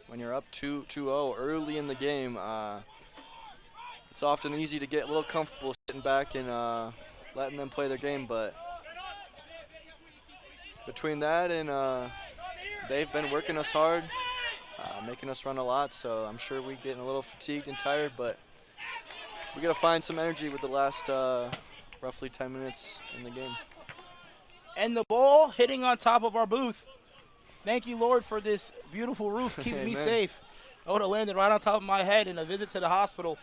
when you're up 2-0 early in the game, it's often easy to get a little comfortable sitting back and letting them play their game. But between that and they've been working us hard, making us run a lot, so I'm sure we're getting a little fatigued and tired, but we got to find some energy with the last roughly 10 minutes in the game. And the ball hitting on top of our booth. Thank you, Lord, for this beautiful roof keeping me safe. I would have landed right on top of my head, and a visit to the hospital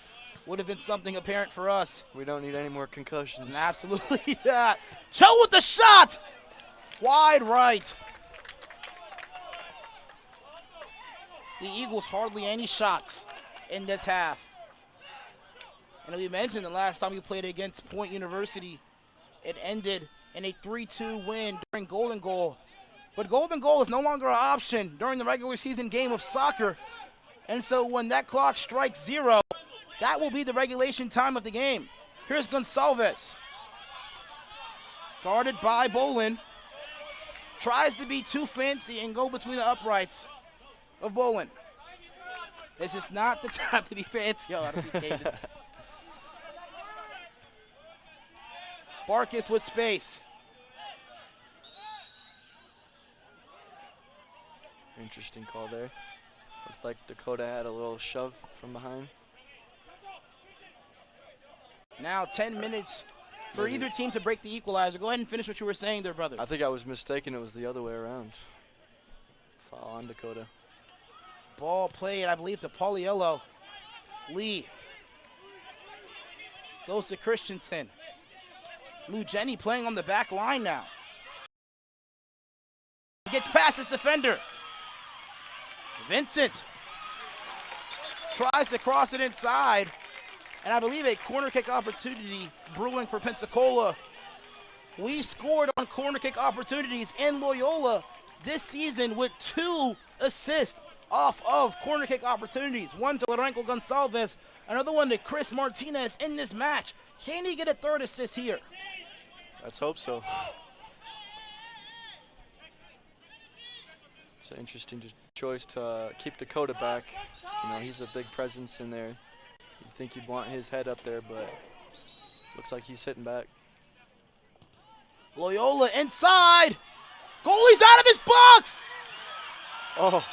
would have been something apparent for us. We don't need any more concussions. Absolutely not. Cho with the shot! Wide right. The Eagles hardly any shots in this half. And we mentioned the last time we played against Point University, it ended in a 3-2 win during Golden Goal. But Golden Goal is no longer an option during the regular season game of soccer. And so when that clock strikes 0, that will be the regulation time of the game. Here's Gonsalves. Guarded by Bolin. Tries to be too fancy and go between the uprights of Bolin. This is not the time to be fancy, honestly, Caden. Barkis with space. Interesting call there. Looks like Dakota had a little shove from behind. Now 10 minutes for either team to break the equalizer. Go ahead and finish what you were saying there, brother. I think I was mistaken. It was the other way around. Foul on Dakota. Ball played, I believe, to Pauliello. Lee. Goes to Christensen. Mujeni playing on the back line now. Gets past his defender. Vincent tries to cross it inside, and I believe a corner kick opportunity brewing for Pensacola. We've scored on corner kick opportunities in Loyola this season with 2 assists off of corner kick opportunities. One to Lorenzo Gonsalves, another one to Chris Martinez in this match. Can he get a 3rd assist here? Let's hope so. It's an interesting choice to keep Dakota back. You know, he's a big presence in there. You'd think you'd want his head up there, but looks like he's sitting back. Loyola inside. Goalie's out of his box. Oh.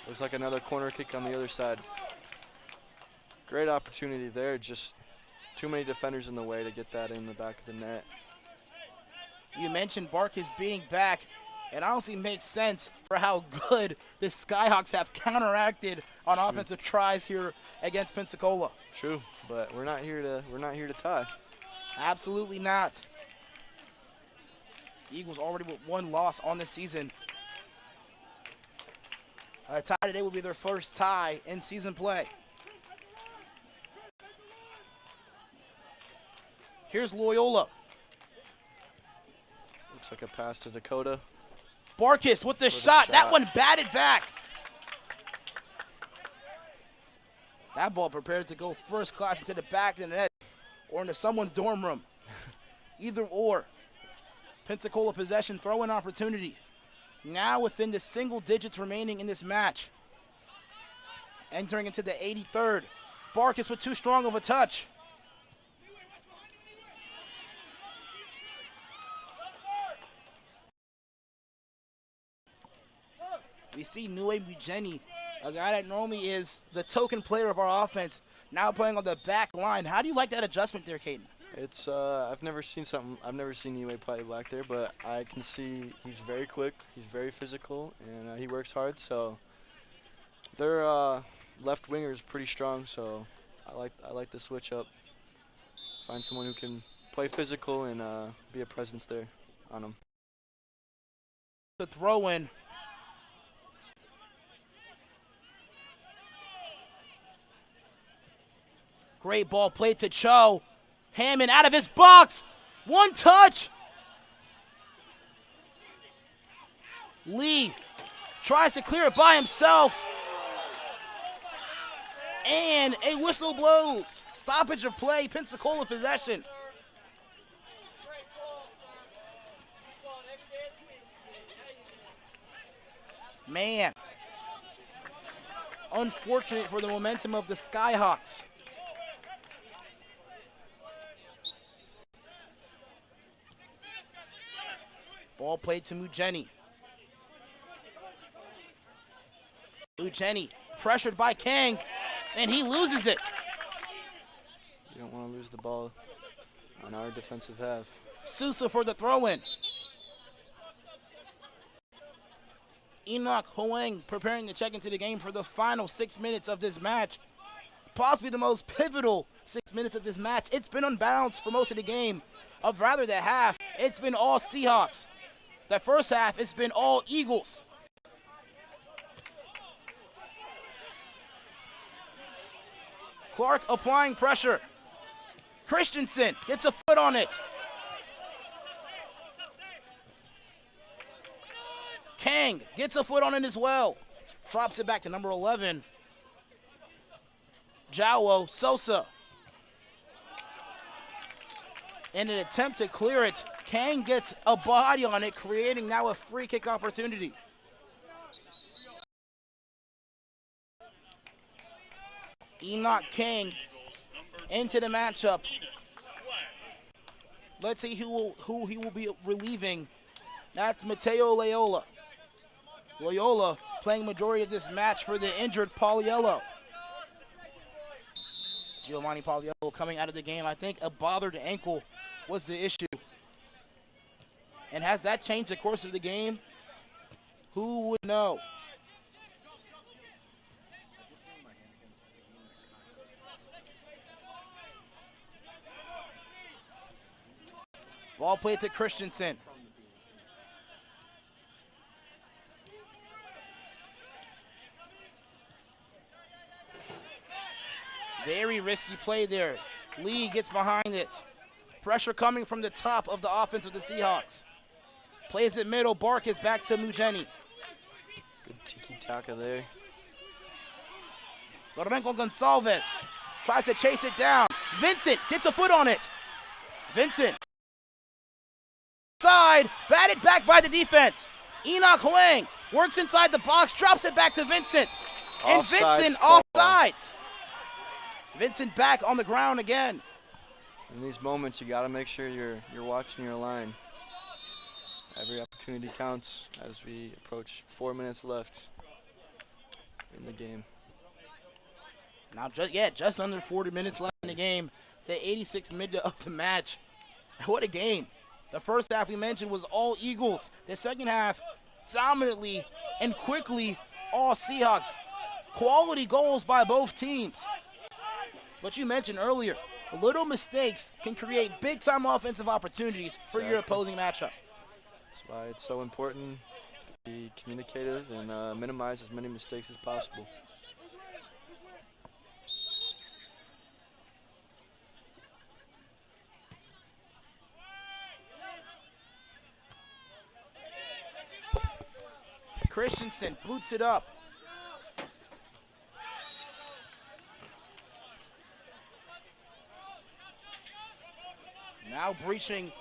Looks like another corner kick on the other side. Great opportunity there. Just too many defenders in the way to get that in the back of the net. You mentioned Barkis being back. It honestly makes sense for how good the Skyhawks have counteracted on offensive tries here against Pensacola. True, but we're not here to tie. Absolutely not. The Eagles already with 1 loss on the season. A tie today will be their first tie in season play. Here's Loyola. Looks like a pass to Dakota. Barkas with the shot. That one batted back. That ball prepared to go first class into the back of the net or into someone's dorm room. Either or. Pensacola possession, throw-in opportunity. Now within the single digits remaining in this match. Entering into the 83rd. Barkas with too strong of a touch. We see Nue Mujeni, a guy that normally is the token player of our offense, now playing on the back line. How do you like that adjustment there, Caden? It's I've never seen Nue play back there, but I can see he's very quick, he's very physical, and he works hard. So their left winger is pretty strong. So I like the switch up. Find someone who can play physical and be a presence there on him. The throw-in. Great ball played to Cho. Hammond out of his box. One touch. Lee tries to clear it by himself. And a whistle blows. Stoppage of play, Pensacola possession. Man. Unfortunate for the momentum of the Skyhawks. Ball played to Mujeni. Mujeni pressured by Kang, and he loses it. You don't want to lose the ball on our defensive half. Sousa for the throw-in. Enoch Huang preparing to check into the game for the final 6 minutes of this match. Possibly the most pivotal 6 minutes of this match. It's been unbalanced for most of the game. Of rather the half, it's been all Seahawks. The first half, it's been all Eagles. Clark applying pressure. Christensen gets a foot on it. Kang gets a foot on it as well. Drops it back to number 11. Jawo Sosa. In an attempt to clear it, Kang gets a body on it, creating now a free kick opportunity. Enoch Kang into the matchup. Let's see who he will be relieving. That's Mateo Loyola. Loyola playing majority of this match for the injured Pauliello. Giovanni Pauliello coming out of the game. I think a bothered ankle was the issue. And has that changed the course of the game? Who would know? Ball played to Christensen. Very risky play there. Lee gets behind it. Pressure coming from the top of the offense of the Seahawks. Plays it middle. Barkas back to Mujeni. Good tiki-taka there. Lorenzo Gonsalves tries to chase it down. Vincent gets a foot on it. Vincent. Side, batted back by the defense. Enoch Huang works inside the box, drops it back to Vincent. And Vincent offsides. Vincent back on the ground again. In these moments, you got to make sure you're watching your line. Every opportunity counts as we approach 4 minutes left in the game. Now, just under 40 minutes left in the game. The 86th minute of the match. What a game. The first half we mentioned was all Eagles. The second half, dominantly and quickly, all Seahawks. Quality goals by both teams. But you mentioned earlier, little mistakes can create big-time offensive opportunities for your opposing matchup. That's why it's so important to be communicative and minimize as many mistakes as possible. Christensen boots it up. Now breaching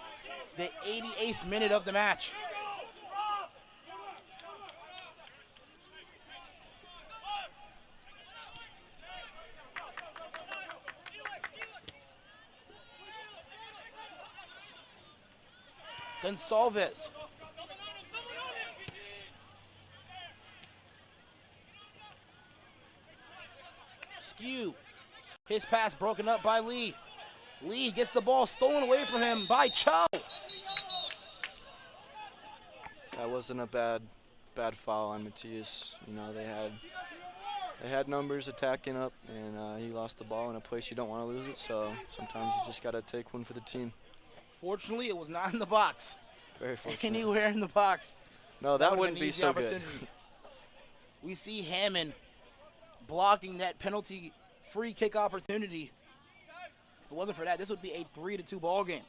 the 88th minute of the match. Gonsalves. Skew. His pass broken up by Lee. Lee gets the ball stolen away from him by Cho. That wasn't a bad foul on Matias. You know, they had numbers attacking up, and he lost the ball in a place you don't want to lose it. So sometimes you just got to take one for the team. Fortunately, it was not in the box. Very fortunate. Anywhere in the box. No, that wouldn't be so good. We see Hammond blocking that penalty free kick opportunity. If it wasn't for that, this would be a 3-2 ball game.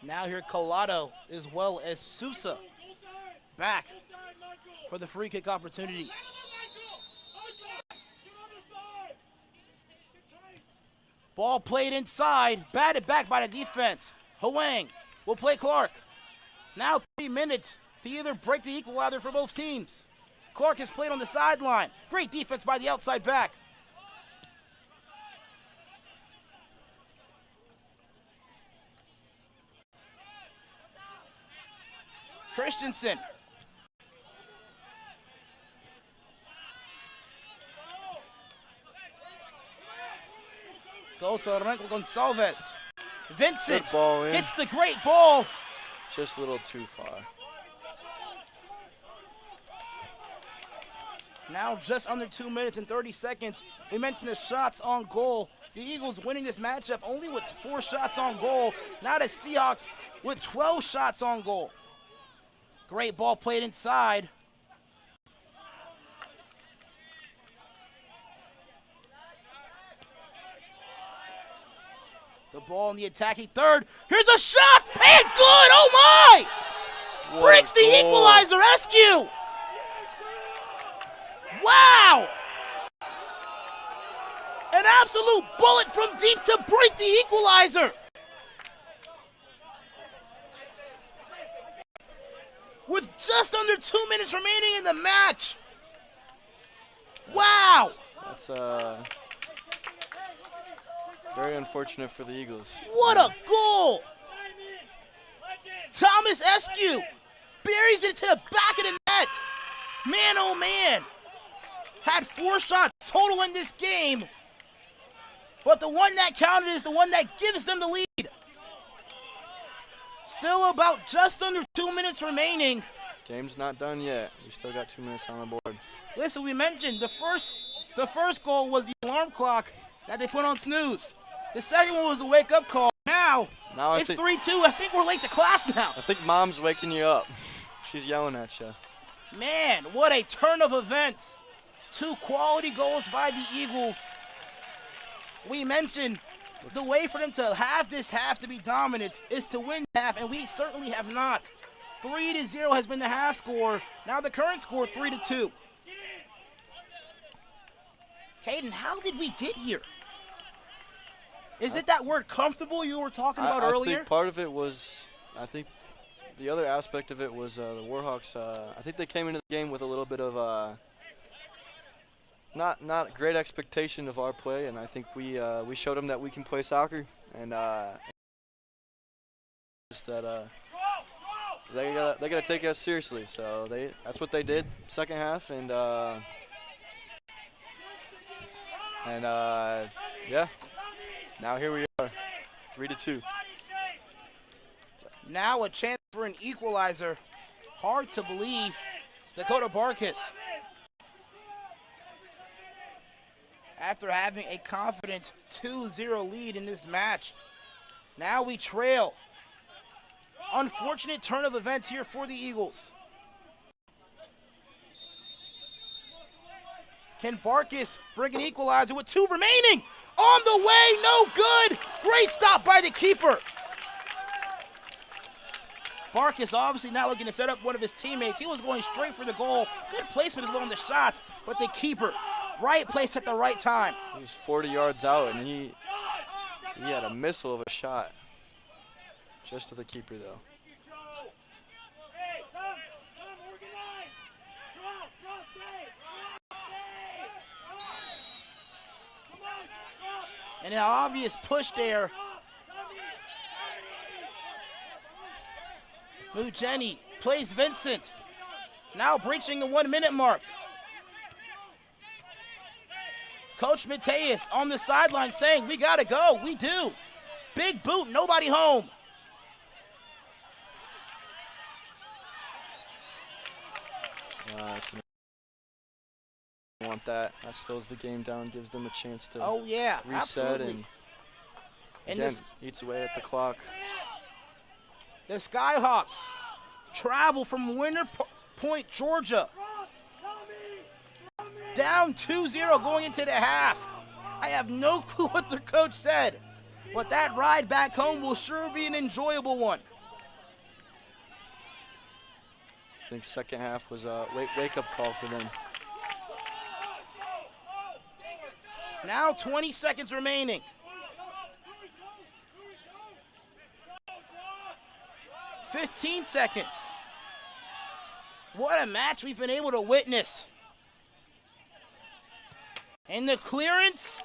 Now here Collado as well as Sousa back for the free kick opportunity. Ball played inside, batted back by the defense. Huang will play Clark. Now 3 minutes to either break the equalizer for both teams. Clark has played on the sideline. Great defense by the outside back. Christensen. Goes to Renko Gonsalves. Vincent gets the great ball. Just a little too far. Now just under 2 minutes and 30 seconds. We mentioned the shots on goal. The Eagles winning this matchup only with 4 shots on goal. Now the Seahawks with 12 shots on goal. Great ball played inside. The ball in the attacking third. Here's a shot, and good, oh my! What breaks the equalizer, Eskew! Wow! An absolute bullet from deep to break the equalizer. With just under 2 minutes remaining in the match. Wow! That's very unfortunate for the Eagles. What a goal! Thomas Eskew buries it to the back of the net. Man, oh man. Had 4 shots total in this game, but the one that counted is the one that gives them the lead. Still about just under 2 minutes remaining. Game's not done yet. We still got 2 minutes on the board. Listen, we mentioned the first goal was the alarm clock that they put on snooze. The second one was a wake-up call. Now it's 3-2. I think we're late to class now. I think Mom's waking you up. She's yelling at you. Man, what a turn of events. 2 quality goals by the Eagles. We mentioned the way for them to have this half to be dominant is to win half, and we certainly have not. 3-0 has been the half score. Now the current score, 3-2. Caden, how did we get here? Is it that word comfortable you were talking about earlier? I think part of it was, I think the other aspect of it was the Warhawks. I think they came into the game with a little bit of not great expectation of our play, and I think we showed them that we can play soccer, and that they gotta take us seriously. So that's what they did second half, and yeah. Now here we are, 3-2. Now a chance for an equalizer. Hard to believe. Dakota Barkis, after having a confident 2-0 lead in this match, now we trail. Unfortunate turn of events here for the Eagles. Can Barkis bring an equalizer with 2 remaining? On the way, no good. Great stop by the keeper. Barkus obviously not looking to set up one of his teammates. He was going straight for the goal. Good placement as well on the shots, but the keeper, right place at the right time. He was 40 yards out, and he had a missile of a shot. Just to the keeper, though. And an obvious push there. Mujeni plays Vincent. Now breaching the 1 minute mark. Coach Mateus on the sideline saying, we gotta go, we do. Big boot, nobody home. Want that slows the game down, gives them a chance to reset absolutely. And again, eats away at the clock. The Skyhawks travel from Winter Point, Georgia, down 2-0 going into the half. I have no clue what their coach said, but that ride back home will sure be an enjoyable one. I think second half was a wake-up call for them. Now 20 seconds remaining. $15 seconds. What a match we've been able to witness. And the clearance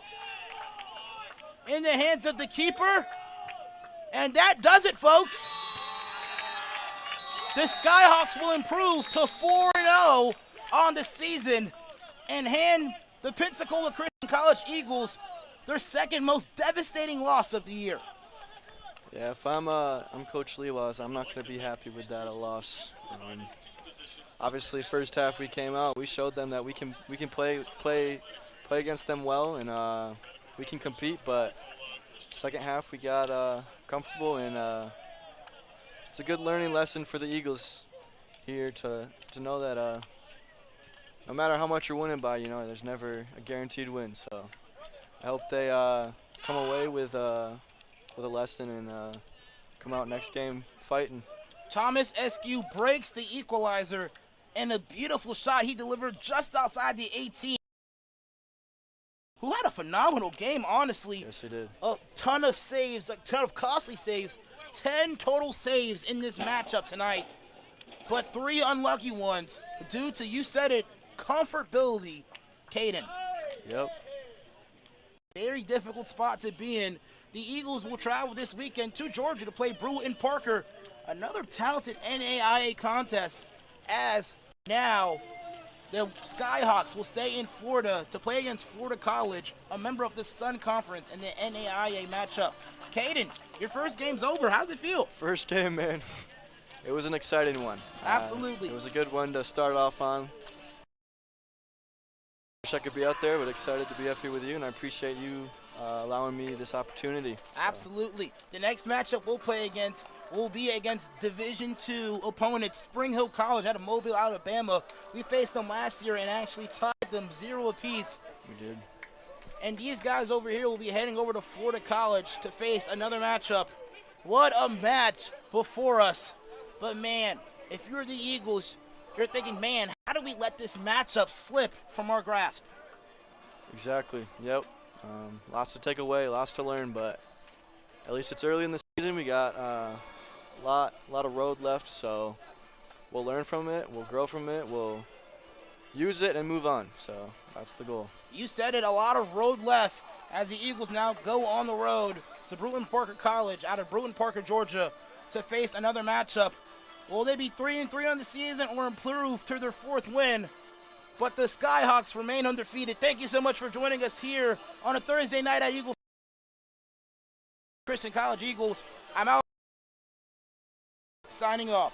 in the hands of the keeper. And that does it, folks. The Skyhawks will improve to 4-0 on the season and hand the Pensacola Christian College Eagles their second most devastating loss of the year. Yeah, if I'm Coach Lewas, I'm not going to be happy with that loss. Obviously, first half we came out, we showed them that we can play against them well, and we can compete. But second half we got comfortable, and it's a good learning lesson for the Eagles here to know that no matter how much you're winning by, there's never a guaranteed win. So I hope they come away with a lesson and come out next game fighting. Thomas Eskew breaks the equalizer, and a beautiful shot he delivered just outside the 18. Who had a phenomenal game, honestly. Yes, he did. A ton of saves, a ton of costly saves. 10 total saves in this matchup tonight, but 3 unlucky ones due to, you said it, comfortability. Caden. Yep. Very difficult spot to be in. The Eagles will travel this weekend to Georgia to play Brewton Parker, another talented NAIA contest, as now the Skyhawks will stay in Florida to play against Florida College, a member of the Sun Conference, in the NAIA matchup. Caden, your first game's over. How's it feel? First game, man. It was an exciting one. Absolutely. It was a good one to start off on. Wish I could be out there, but excited to be up here with you, and I appreciate you allowing me this opportunity. So. Absolutely. The next matchup will be against Division II opponent Spring Hill College out of Mobile, Alabama. We faced them last year and actually tied them 0 apiece. We did. And these guys over here will be heading over to Florida College to face another matchup. What a match before us. But man, if you're the Eagles, you're thinking, man, how do we let this matchup slip from our grasp? Exactly, yep. Lots to take away, lots to learn, but at least it's early in the season. We got a lot of road left, so we'll learn from it, we'll grow from it, we'll use it and move on. So that's the goal. You said it, a lot of road left as the Eagles now go on the road to Brewton Parker College out of Brewton Parker, Georgia, to face another matchup. Will they be 3-3 on the season or improve to their 4th win? But the Skyhawks remain undefeated. Thank you so much for joining us here on a Thursday night at Eagle Christian College Eagles. I'm out. Signing off.